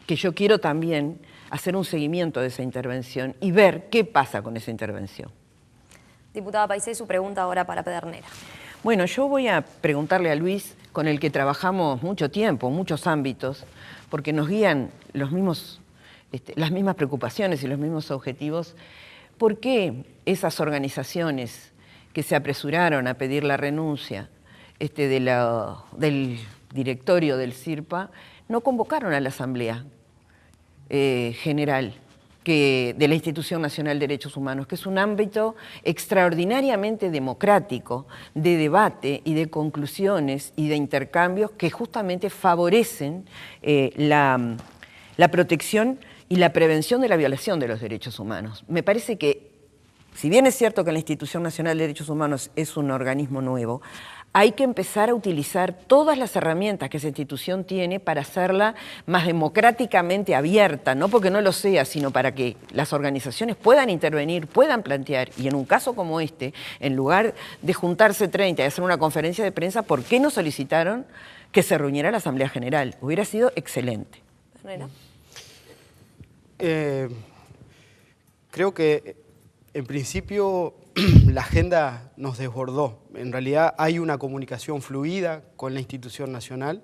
que yo quiero también hacer un seguimiento de esa intervención y ver qué pasa con esa intervención. Diputada Paisé, su pregunta ahora para Pedernera. Bueno, yo voy a preguntarle a Luis, con el que trabajamos mucho tiempo, muchos ámbitos, porque nos guían las mismas preocupaciones y los mismos objetivos, ¿por qué esas organizaciones que se apresuraron a pedir la renuncia del directorio del CIRPA no convocaron a la Asamblea General de la Institución Nacional de Derechos Humanos, que es un ámbito extraordinariamente democrático, de debate y de conclusiones y de intercambios que justamente favorecen la protección y la prevención de la violación de los derechos humanos? Me parece que, si bien es cierto que la Institución Nacional de Derechos Humanos es un organismo nuevo, hay que empezar a utilizar todas las herramientas que esa institución tiene para hacerla más democráticamente abierta, no porque no lo sea, sino para que las organizaciones puedan intervenir, puedan plantear, y en un caso como este, en lugar de juntarse 30 y hacer una conferencia de prensa, ¿por qué no solicitaron que se reuniera la Asamblea General? Hubiera sido excelente. Creo que en principio la agenda nos desbordó. En realidad hay una comunicación fluida con la institución nacional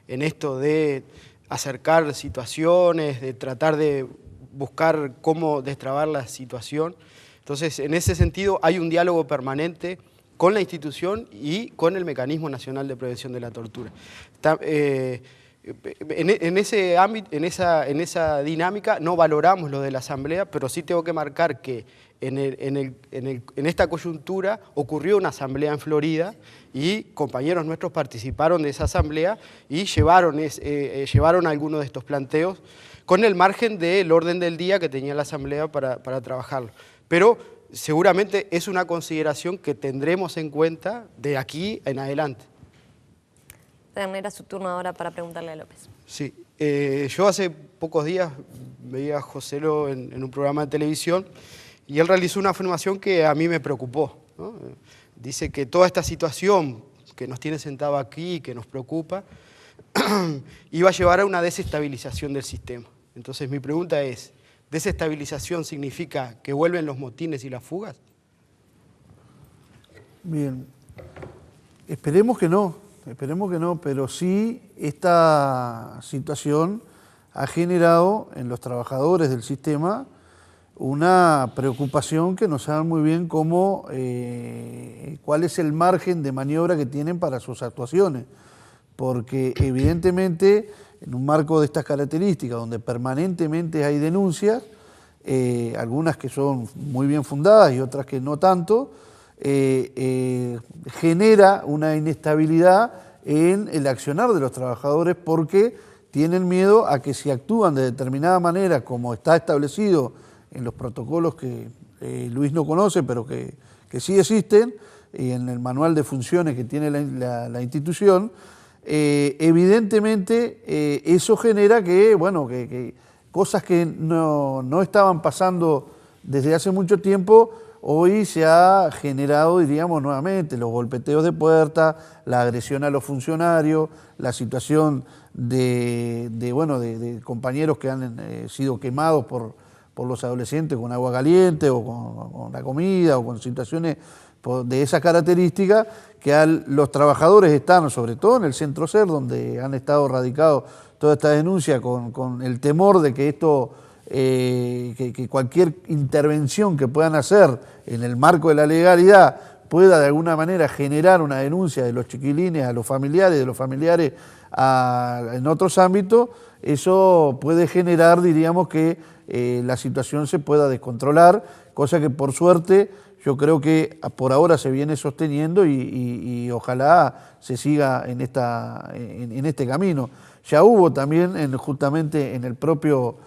en esto de acercar situaciones, de tratar de buscar cómo destrabar la situación. Entonces, en ese sentido hay un diálogo permanente con la institución y con el Mecanismo Nacional de Prevención de la Tortura. En ese ámbito, en esa dinámica no valoramos lo de la Asamblea, pero sí tengo que marcar que en esta coyuntura ocurrió una asamblea en Florida y compañeros nuestros participaron de esa asamblea y llevaron algunos de estos planteos con el margen del orden del día que tenía la asamblea para trabajarlo. Pero seguramente es una consideración que tendremos en cuenta de aquí en adelante. Pedernera, su turno ahora para preguntarle a López. Sí, yo hace pocos días veía a Joselo en un programa de televisión y él realizó una afirmación que a mí me preocupó, ¿no? Dice que toda esta situación que nos tiene sentado aquí y que nos preocupa iba a llevar a una desestabilización del sistema. Entonces mi pregunta es, ¿desestabilización significa que vuelven los motines y las fugas? Bien, esperemos que no, pero sí esta situación ha generado en los trabajadores del sistema una preocupación que no saben muy bien cómo, cuál es el margen de maniobra que tienen para sus actuaciones, porque evidentemente en un marco de estas características, donde permanentemente hay denuncias, algunas que son muy bien fundadas y otras que no tanto, genera una inestabilidad en el accionar de los trabajadores, porque tienen miedo a que si actúan de determinada manera, como está establecido en los protocolos que Luis no conoce, pero que sí existen, y en el manual de funciones que tiene la institución, evidentemente eso genera que, bueno, que cosas que no estaban pasando desde hace mucho tiempo, hoy se ha generado, diríamos, nuevamente los golpeteos de puerta, la agresión a los funcionarios, la situación de compañeros que han sido quemados por los adolescentes con agua caliente o con la comida o con situaciones de esa característica, que los trabajadores están, sobre todo en el Centro SER, donde han estado radicados toda esta denuncia, con el temor de que esto, que cualquier intervención que puedan hacer en el marco de la legalidad pueda de alguna manera generar una denuncia de los chiquilines a los familiares, de los familiares en otros ámbitos. Eso puede generar, diríamos, que la situación se pueda descontrolar, cosa que por suerte yo creo que por ahora se viene sosteniendo y ojalá se siga en este camino. Ya hubo también justamente en el propio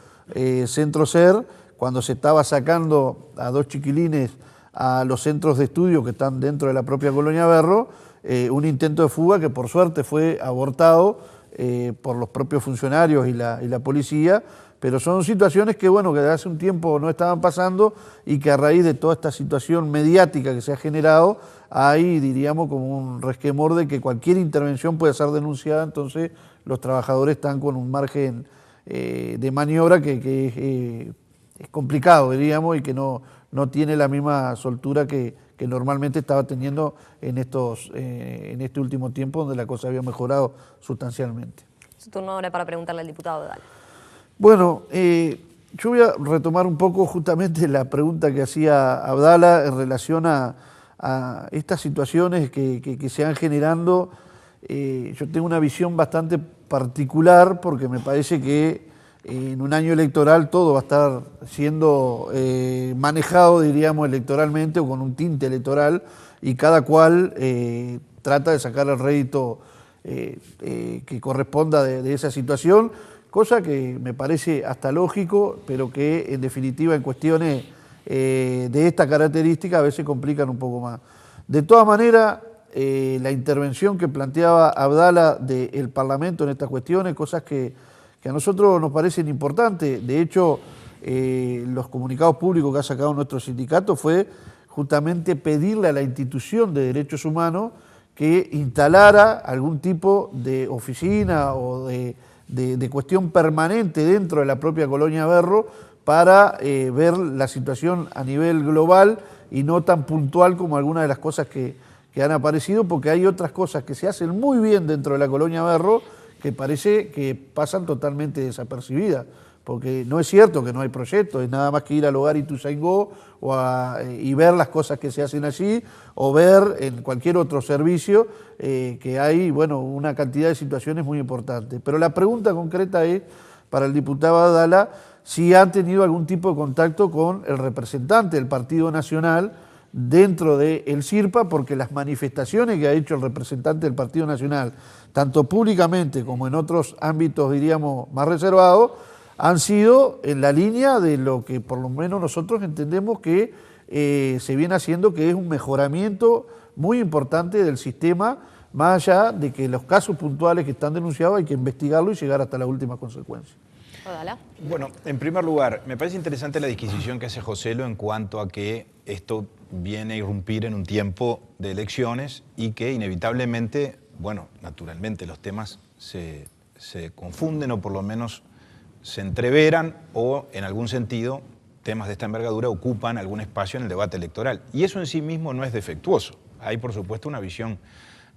Centro SER, cuando se estaba sacando a 2 chiquilines a los centros de estudio que están dentro de la propia Colonia Berro, un intento de fuga que por suerte fue abortado por los propios funcionarios y la policía, pero son situaciones que, bueno, que desde hace un tiempo no estaban pasando y que a raíz de toda esta situación mediática que se ha generado, hay, diríamos, como un resquemor de que cualquier intervención puede ser denunciada. Entonces los trabajadores están con un margen de maniobra que es complicado, diríamos, y que no tiene la misma soltura que normalmente estaba teniendo en este último tiempo, donde la cosa había mejorado sustancialmente. Su turno ahora para preguntarle al diputado Dala. Bueno, yo voy a retomar un poco justamente la pregunta que hacía Abdala en relación a estas situaciones que se han generando. Yo tengo una visión bastante particular, porque me parece que en un año electoral todo va a estar siendo manejado, diríamos, electoralmente o con un tinte electoral, y cada cual trata de sacar el rédito que corresponda de esa situación, cosa que me parece hasta lógico, pero que en definitiva en cuestiones de esta característica a veces complican un poco más. De todas maneras, la intervención que planteaba Abdala del Parlamento en estas cuestiones, cosas que a nosotros nos parecen importantes. De hecho, los comunicados públicos que ha sacado nuestro sindicato fue justamente pedirle a la institución de derechos humanos que instalara algún tipo de oficina o de cuestión permanente dentro de la propia Colonia Berro para ver la situación a nivel global y no tan puntual como algunas de las cosas que han aparecido, porque hay otras cosas que se hacen muy bien dentro de la Colonia Berro que parece que pasan totalmente desapercibidas, porque no es cierto que no hay proyectos, es nada más que ir al hogar Ituzaingó y ver las cosas que se hacen allí, o ver en cualquier otro servicio que hay, bueno, una cantidad de situaciones muy importantes. Pero la pregunta concreta es, para el diputado Abdala, si han tenido algún tipo de contacto con el representante del Partido Nacional dentro del CIRPA, porque las manifestaciones que ha hecho el representante del Partido Nacional, tanto públicamente como en otros ámbitos, diríamos, más reservados, han sido en la línea de lo que por lo menos nosotros entendemos que se viene haciendo, que es un mejoramiento muy importante del sistema, más allá de que los casos puntuales que están denunciados hay que investigarlo y llegar hasta la última consecuencia. Odala. Bueno, en primer lugar, me parece interesante la disquisición que hace Joselo en cuanto a que esto viene a irrumpir en un tiempo de elecciones y que inevitablemente, bueno, naturalmente los temas se confunden o por lo menos se entreveran, o en algún sentido temas de esta envergadura ocupan algún espacio en el debate electoral. Y eso en sí mismo no es defectuoso. Hay, por supuesto, una visión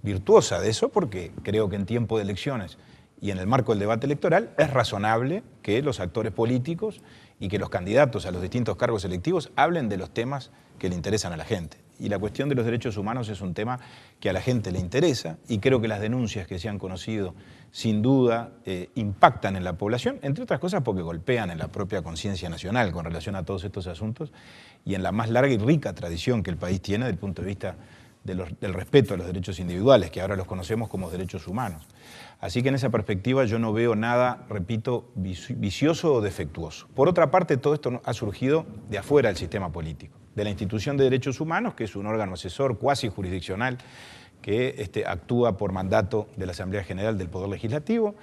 virtuosa de eso, porque creo que en tiempo de elecciones y en el marco del debate electoral, es razonable que los actores políticos y que los candidatos a los distintos cargos electivos hablen de los temas que le interesan a la gente. Y la cuestión de los derechos humanos es un tema que a la gente le interesa, y creo que las denuncias que se han conocido sin duda impactan en la población, entre otras cosas porque golpean en la propia conciencia nacional con relación a todos estos asuntos y en la más larga y rica tradición que el país tiene desde el punto de vista del respeto a los derechos individuales, que ahora los conocemos como derechos humanos. Así que en esa perspectiva yo no veo nada, repito, vicioso o defectuoso. Por otra parte, todo esto ha surgido de afuera del sistema político, de la Institución de Derechos Humanos, que es un órgano asesor cuasi jurisdiccional que actúa por mandato de la Asamblea General del Poder Legislativo,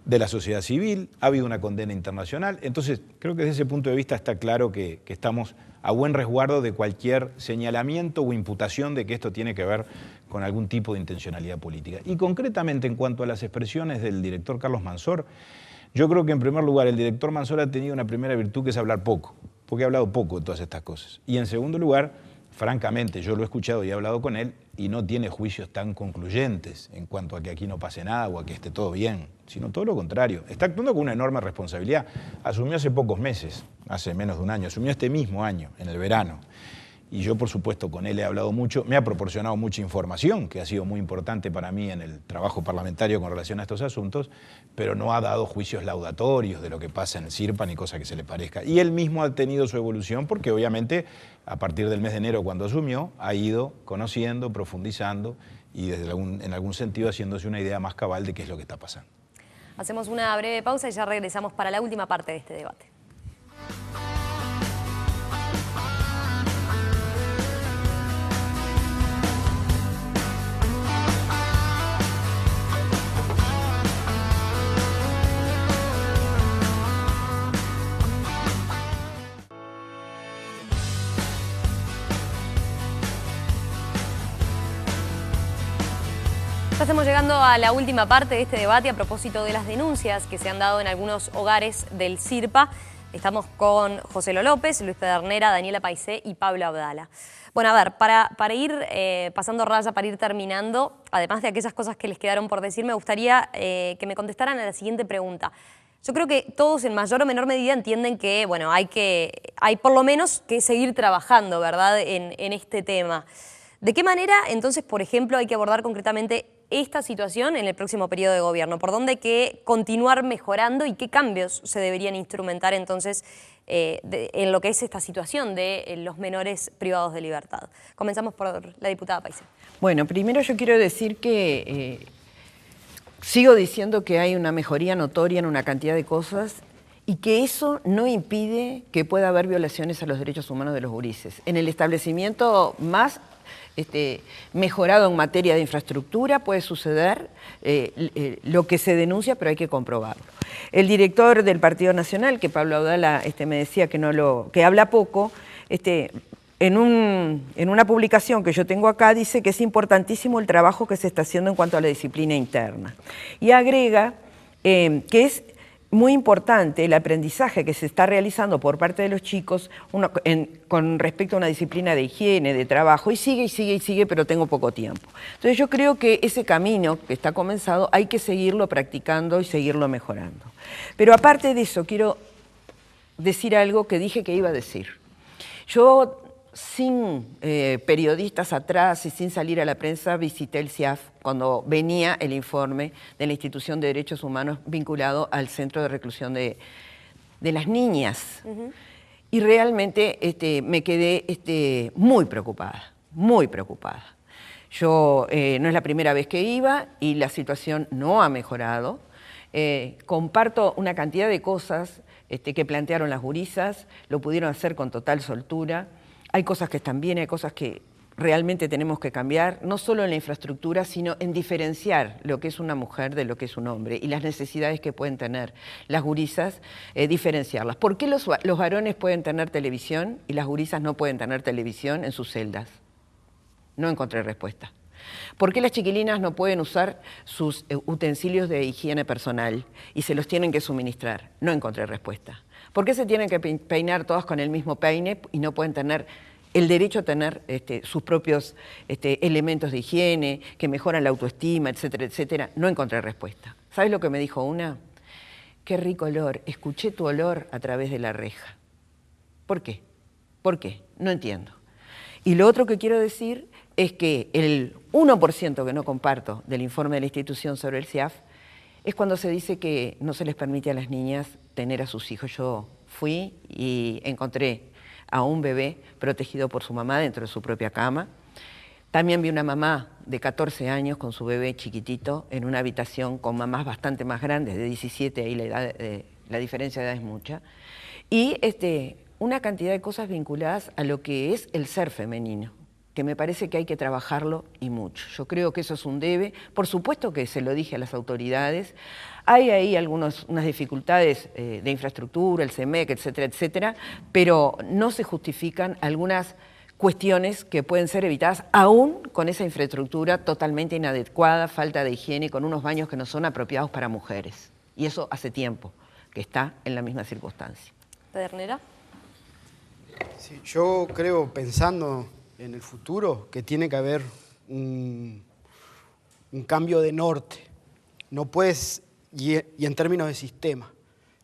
de la sociedad civil. Ha habido una condena internacional. Entonces, creo que desde ese punto de vista está claro que estamos a buen resguardo de cualquier señalamiento o imputación de que esto tiene que ver con algún tipo de intencionalidad política. Y concretamente en cuanto a las expresiones del director Carlos Manzor, yo creo que en primer lugar el director Manzor ha tenido una primera virtud, que es hablar poco, porque ha hablado poco de todas estas cosas. Y en segundo lugar, francamente, yo lo he escuchado y he hablado con él y no tiene juicios tan concluyentes en cuanto a que aquí no pase nada o a que esté todo bien, sino todo lo contrario. Está actuando con una enorme responsabilidad. Asumió hace pocos meses, hace menos de un año, asumió este mismo año, en el verano. Y yo, por supuesto, con él he hablado mucho, me ha proporcionado mucha información, que ha sido muy importante para mí en el trabajo parlamentario con relación a estos asuntos, pero no ha dado juicios laudatorios de lo que pasa en el CIRPA ni cosa que se le parezca. Y él mismo ha tenido su evolución porque obviamente a partir del mes de enero, cuando asumió, ha ido conociendo, profundizando y en algún sentido haciéndose una idea más cabal de qué es lo que está pasando. Hacemos una breve pausa y ya regresamos para la última parte de este debate. Ya estamos llegando a la última parte de este debate a propósito de las denuncias que se han dado en algunos hogares del CIRPA. Estamos con José Lo López, Luis Pedernera, Daniela Paisé y Pablo Abdala. Bueno, a ver, para ir pasando raya, para ir terminando, además de aquellas cosas que les quedaron por decir, me gustaría que me contestaran a la siguiente pregunta. Yo creo que todos en mayor o menor medida entienden que, bueno, hay por lo menos que seguir trabajando, ¿verdad?, en este tema. ¿De qué manera, entonces, por ejemplo, hay que abordar concretamente esta situación en el próximo periodo de gobierno? ¿Por dónde hay que continuar mejorando y qué cambios se deberían instrumentar entonces en lo que es esta situación de los menores privados de libertad? Comenzamos por la diputada Paisé. Bueno, primero yo quiero decir que sigo diciendo que hay una mejoría notoria en una cantidad de cosas y que eso no impide que pueda haber violaciones a los derechos humanos de los gurises. En el establecimiento más mejorado en materia de infraestructura puede suceder lo que se denuncia, pero hay que comprobarlo. El director del Partido Nacional, que Pablo Abdala me decía que habla poco, en una publicación que yo tengo acá dice que es importantísimo el trabajo que se está haciendo en cuanto a la disciplina interna. Y agrega que es muy importante el aprendizaje que se está realizando por parte de los chicos con respecto a una disciplina de higiene, de trabajo, y sigue, pero tengo poco tiempo. Entonces yo creo que ese camino que está comenzado hay que seguirlo practicando y seguirlo mejorando. Pero aparte de eso, quiero decir algo que dije que iba a decir. Yo, sin periodistas atrás y sin salir a la prensa, visité el CIAF cuando venía el informe de la Institución de Derechos Humanos vinculado al centro de reclusión de las niñas. Y realmente me quedé muy preocupada, muy preocupada. Yo no es la primera vez que iba y la situación no ha mejorado. Comparto una cantidad de cosas que plantearon las gurisas, lo pudieron hacer con total soltura. Hay cosas que están bien, hay cosas que realmente tenemos que cambiar, no solo en la infraestructura, sino en diferenciar lo que es una mujer de lo que es un hombre y las necesidades que pueden tener las gurisas, diferenciarlas. ¿Por qué los varones pueden tener televisión y las gurisas no pueden tener televisión en sus celdas? No encontré respuesta. ¿Por qué las chiquilinas no pueden usar sus utensilios de higiene personal y se los tienen que suministrar? No encontré respuesta. ¿Por qué se tienen que peinar todas con el mismo peine y no pueden tener el derecho a tener sus propios elementos de higiene, que mejoran la autoestima, etcétera, etcétera. No encontré respuesta. ¿Sabes lo que me dijo una? Qué rico olor, escuché tu olor a través de la reja. ¿Por qué? ¿Por qué? No entiendo. Y lo otro que quiero decir es que el 1% que no comparto del informe de la institución sobre el CIAF es cuando se dice que no se les permite a las niñas tener a sus hijos. Yo fui y encontré a un bebé protegido por su mamá dentro de su propia cama. También vi una mamá de 14 años con su bebé chiquitito en una habitación con mamás bastante más grandes, de 17, ahí la diferencia de edad es mucha. Y una cantidad de cosas vinculadas a lo que es el ser femenino, que me parece que hay que trabajarlo y mucho. Yo creo que eso es un debe. Por supuesto que se lo dije a las autoridades. Hay ahí unas dificultades de infraestructura, el CEMEC, etcétera, etcétera, pero no se justifican algunas cuestiones que pueden ser evitadas aún con esa infraestructura totalmente inadecuada, falta de higiene, con unos baños que no son apropiados para mujeres. Y eso hace tiempo que está en la misma circunstancia. ¿Pedernera? Sí, yo creo, pensando en el futuro, que tiene que haber un cambio de norte. No puedes, y en términos de sistema,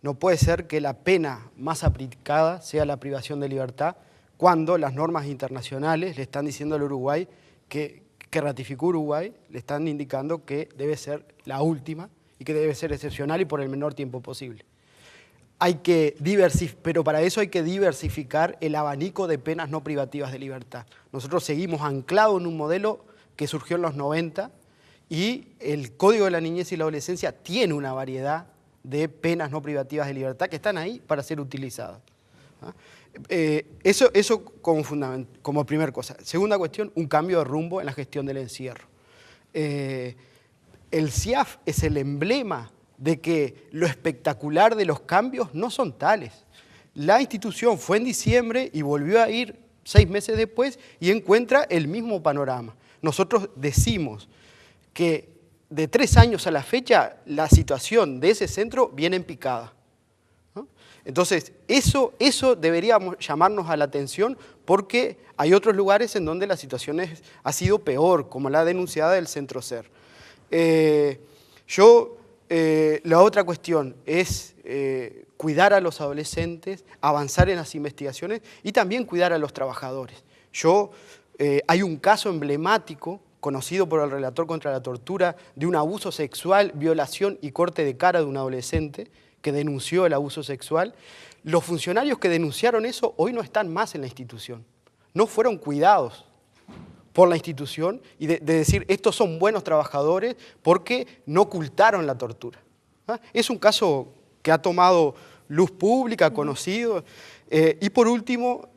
no puede ser que la pena más aplicada sea la privación de libertad, cuando las normas internacionales le están diciendo al Uruguay que ratificó Uruguay, le están indicando que debe ser la última y que debe ser excepcional y por el menor tiempo posible. Pero para eso hay que diversificar el abanico de penas no privativas de libertad. Nosotros seguimos anclados en un modelo que surgió en los 90 y el Código de la Niñez y la Adolescencia tiene una variedad de penas no privativas de libertad que están ahí para ser utilizadas. Eso como primera cosa. Segunda cuestión, un cambio de rumbo en la gestión del encierro. El CIAF es el emblema de que lo espectacular de los cambios no son tales. La institución fue en diciembre y volvió a ir 6 meses después y encuentra el mismo panorama. Nosotros decimos que de 3 años a la fecha la situación de ese centro viene en picada. Entonces, eso debería llamarnos a la atención porque hay otros lugares en donde la situación ha sido peor, como la denunciada del Centro SER. La otra cuestión es cuidar a los adolescentes, avanzar en las investigaciones y también cuidar a los trabajadores. Hay un caso emblemático conocido por el relator contra la tortura de un abuso sexual, violación y corte de cara de un adolescente que denunció el abuso sexual. Los funcionarios que denunciaron eso hoy no están más en la institución. No fueron cuidados por la institución y de decir estos son buenos trabajadores porque no ocultaron la tortura. Es un caso que ha tomado luz pública, conocido. Y por último,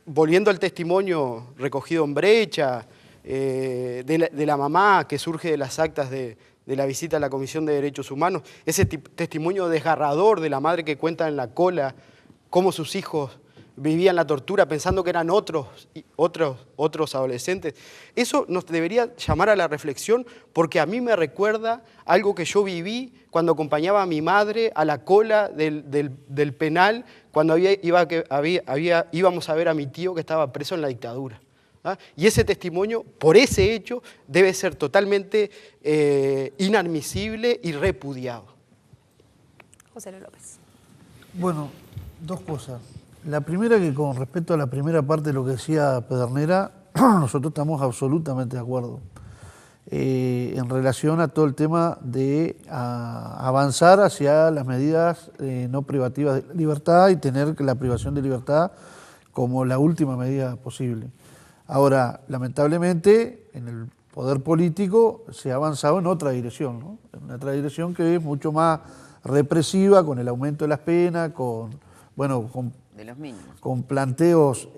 volviendo al testimonio recogido en Brecha, de la mamá que surge de las actas de la visita a la Comisión de Derechos Humanos, ese testimonio desgarrador de la madre que cuenta en la cola cómo sus hijos vivían la tortura pensando que eran otros adolescentes. Eso nos debería llamar a la reflexión porque a mí me recuerda algo que yo viví cuando acompañaba a mi madre a la cola del penal cuando íbamos a ver a mi tío que estaba preso en la dictadura. Y ese testimonio, por ese hecho, debe ser totalmente inadmisible y repudiado. José López. Bueno, 2 cosas. La primera, que con respecto a la primera parte de lo que decía Pedernera, nosotros estamos absolutamente de acuerdo en relación a todo el tema de avanzar hacia las medidas no privativas de libertad y tener la privación de libertad como la última medida posible. Ahora, lamentablemente, en el poder político se ha avanzado en otra dirección, ¿no? En otra dirección que es mucho más represiva, con el aumento de las penas, con planteos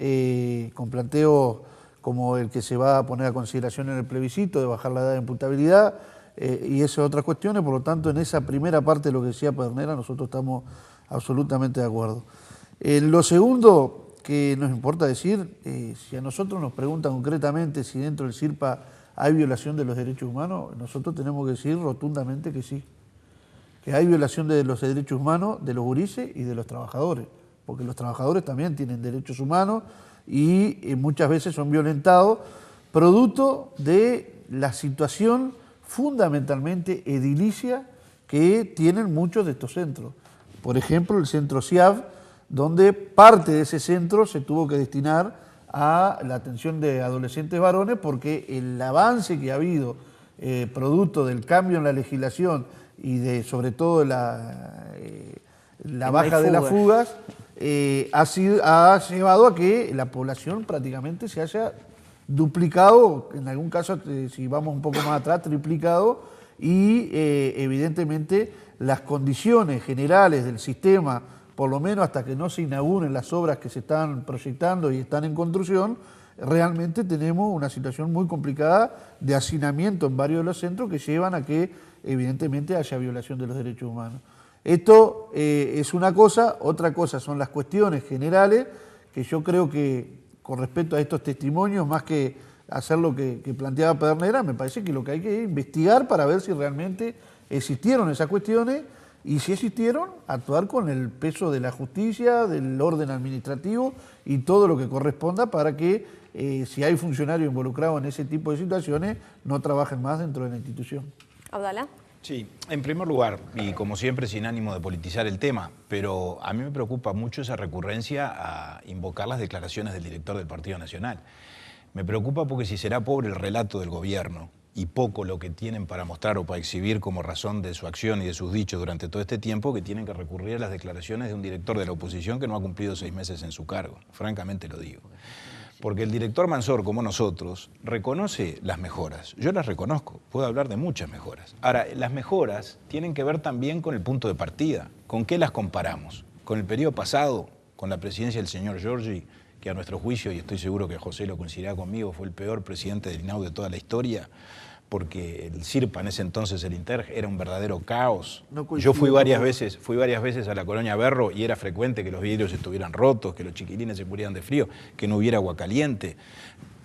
como el que se va a poner a consideración en el plebiscito, de bajar la edad de imputabilidad, y esas otras cuestiones. Por lo tanto, en esa primera parte de lo que decía Pedernera, nosotros estamos absolutamente de acuerdo. Lo segundo que nos importa decir, si a nosotros nos preguntan concretamente si dentro del CIRPA hay violación de los derechos humanos, nosotros tenemos que decir rotundamente que sí, que hay violación de los derechos humanos de los gurises y de los trabajadores, porque los trabajadores también tienen derechos humanos, y muchas veces son violentados, producto de la situación fundamentalmente edilicia que tienen muchos de estos centros. Por ejemplo, el centro CIAV, donde parte de ese centro se tuvo que destinar a la atención de adolescentes varones porque el avance que ha habido producto del cambio en la legislación y de sobre todo la baja de las fugas ha llevado a que la población prácticamente se haya duplicado, en algún caso, si vamos un poco más atrás, triplicado, y evidentemente las condiciones generales del sistema, por lo menos hasta que no se inauguren las obras que se están proyectando y están en construcción, realmente tenemos una situación muy complicada de hacinamiento en varios de los centros que llevan a que evidentemente haya violación de los derechos humanos. Esto es una cosa, otra cosa son las cuestiones generales, que yo creo que con respecto a estos testimonios, más que hacer lo que planteaba Pedernera, me parece que lo que hay que investigar para ver si realmente existieron esas cuestiones y si existieron, actuar con el peso de la justicia, del orden administrativo y todo lo que corresponda para que si hay funcionarios involucrados en ese tipo de situaciones, no trabajen más dentro de la institución. Abdala. Sí, en primer lugar, y como siempre sin ánimo de politizar el tema, pero a mí me preocupa mucho esa recurrencia a invocar las declaraciones del director del Partido Nacional. Me preocupa porque si será pobre el relato del gobierno y poco lo que tienen para mostrar o para exhibir como razón de su acción y de sus dichos durante todo este tiempo, que tienen que recurrir a las declaraciones de un director de la oposición que no ha cumplido 6 meses en su cargo. Francamente lo digo. Porque el director Manzor, como nosotros, reconoce las mejoras. Yo las reconozco, puedo hablar de muchas mejoras. Ahora, las mejoras tienen que ver también con el punto de partida. ¿Con qué las comparamos? ¿Con el periodo pasado, con la presidencia del señor Giorgi, que a nuestro juicio, y estoy seguro que José lo coincidirá conmigo, fue el peor presidente del INAU de toda la historia, porque el CIRPA en ese entonces, el INTERG, era un verdadero caos. Yo fui varias veces a la colonia Berro y era frecuente que los vidrios estuvieran rotos, que los chiquilines se murieran de frío, que no hubiera agua caliente.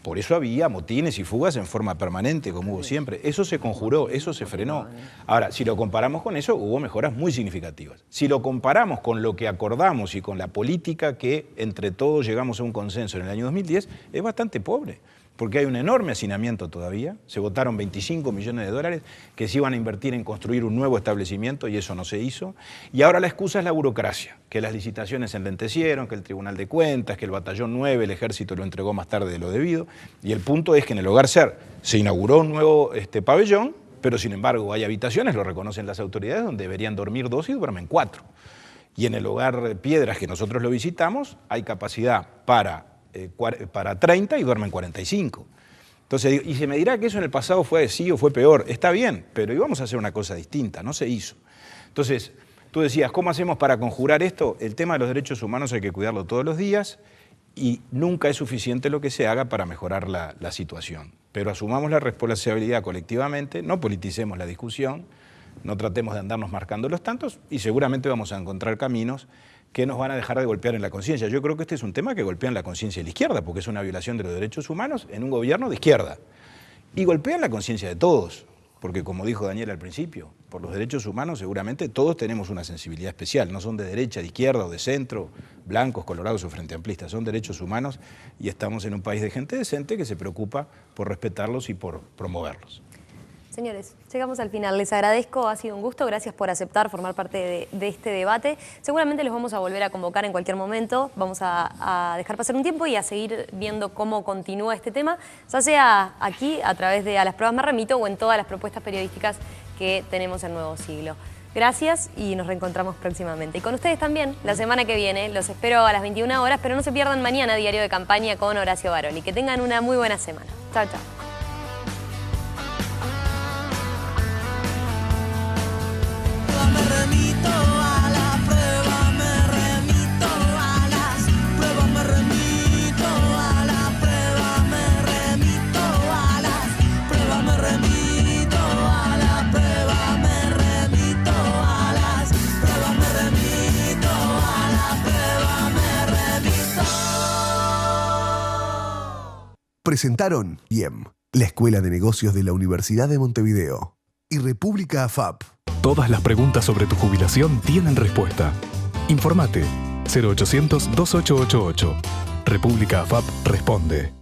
Por eso había motines y fugas en forma permanente, como hubo siempre. Eso se conjuró, eso se frenó. Ahora, si lo comparamos con eso, hubo mejoras muy significativas. Si lo comparamos con lo que acordamos y con la política que entre todos llegamos a un consenso en el año 2010, es bastante pobre. Porque hay un enorme hacinamiento todavía, se votaron 25 millones de dólares que se iban a invertir en construir un nuevo establecimiento y eso no se hizo. Y ahora la excusa es la burocracia, que las licitaciones se enlentecieron, que el Tribunal de Cuentas, que el Batallón 9, el Ejército lo entregó más tarde de lo debido. Y el punto es que en el Hogar Ser se inauguró un nuevo pabellón, pero sin embargo hay habitaciones, lo reconocen las autoridades, donde deberían dormir 2 y duermen 4. Y en el Hogar Piedras, que nosotros lo visitamos, hay capacidad para 30 y duermen 45. Entonces, y se me dirá que eso en el pasado fue así o fue peor. Está bien, pero íbamos a hacer una cosa distinta, no se hizo. Entonces, tú decías, ¿cómo hacemos para conjurar esto? El tema de los derechos humanos hay que cuidarlo todos los días y nunca es suficiente lo que se haga para mejorar la situación. Pero asumamos la responsabilidad colectivamente, no politicemos la discusión, no tratemos de andarnos marcando los tantos y seguramente vamos a encontrar caminos que nos van a dejar de golpear en la conciencia. Yo creo que este es un tema que golpea en la conciencia de la izquierda, porque es una violación de los derechos humanos en un gobierno de izquierda. Y golpea en la conciencia de todos, porque como dijo Daniel al principio, por los derechos humanos seguramente todos tenemos una sensibilidad especial, no son de derecha, de izquierda o de centro, blancos, colorados o frente amplistas, son derechos humanos y estamos en un país de gente decente que se preocupa por respetarlos y por promoverlos. Señores, llegamos al final. Les agradezco, ha sido un gusto. Gracias por aceptar formar parte de este debate. Seguramente los vamos a volver a convocar en cualquier momento. Vamos a dejar pasar un tiempo y a seguir viendo cómo continúa este tema, ya sea aquí, a través de A las Pruebas Me Remito o en todas las propuestas periodísticas que tenemos en Nuevo Siglo. Gracias y nos reencontramos próximamente. Y con ustedes también, la semana que viene. Los espero a las 21 horas, pero no se pierdan mañana Diario de Campaña con Horacio Baroli. Que tengan una muy buena semana. Chao, chao. Presentaron IEM, la Escuela de Negocios de la Universidad de Montevideo, y República AFAP. Todas las preguntas sobre tu jubilación tienen respuesta. Infórmate 0800 2888. República AFAP responde.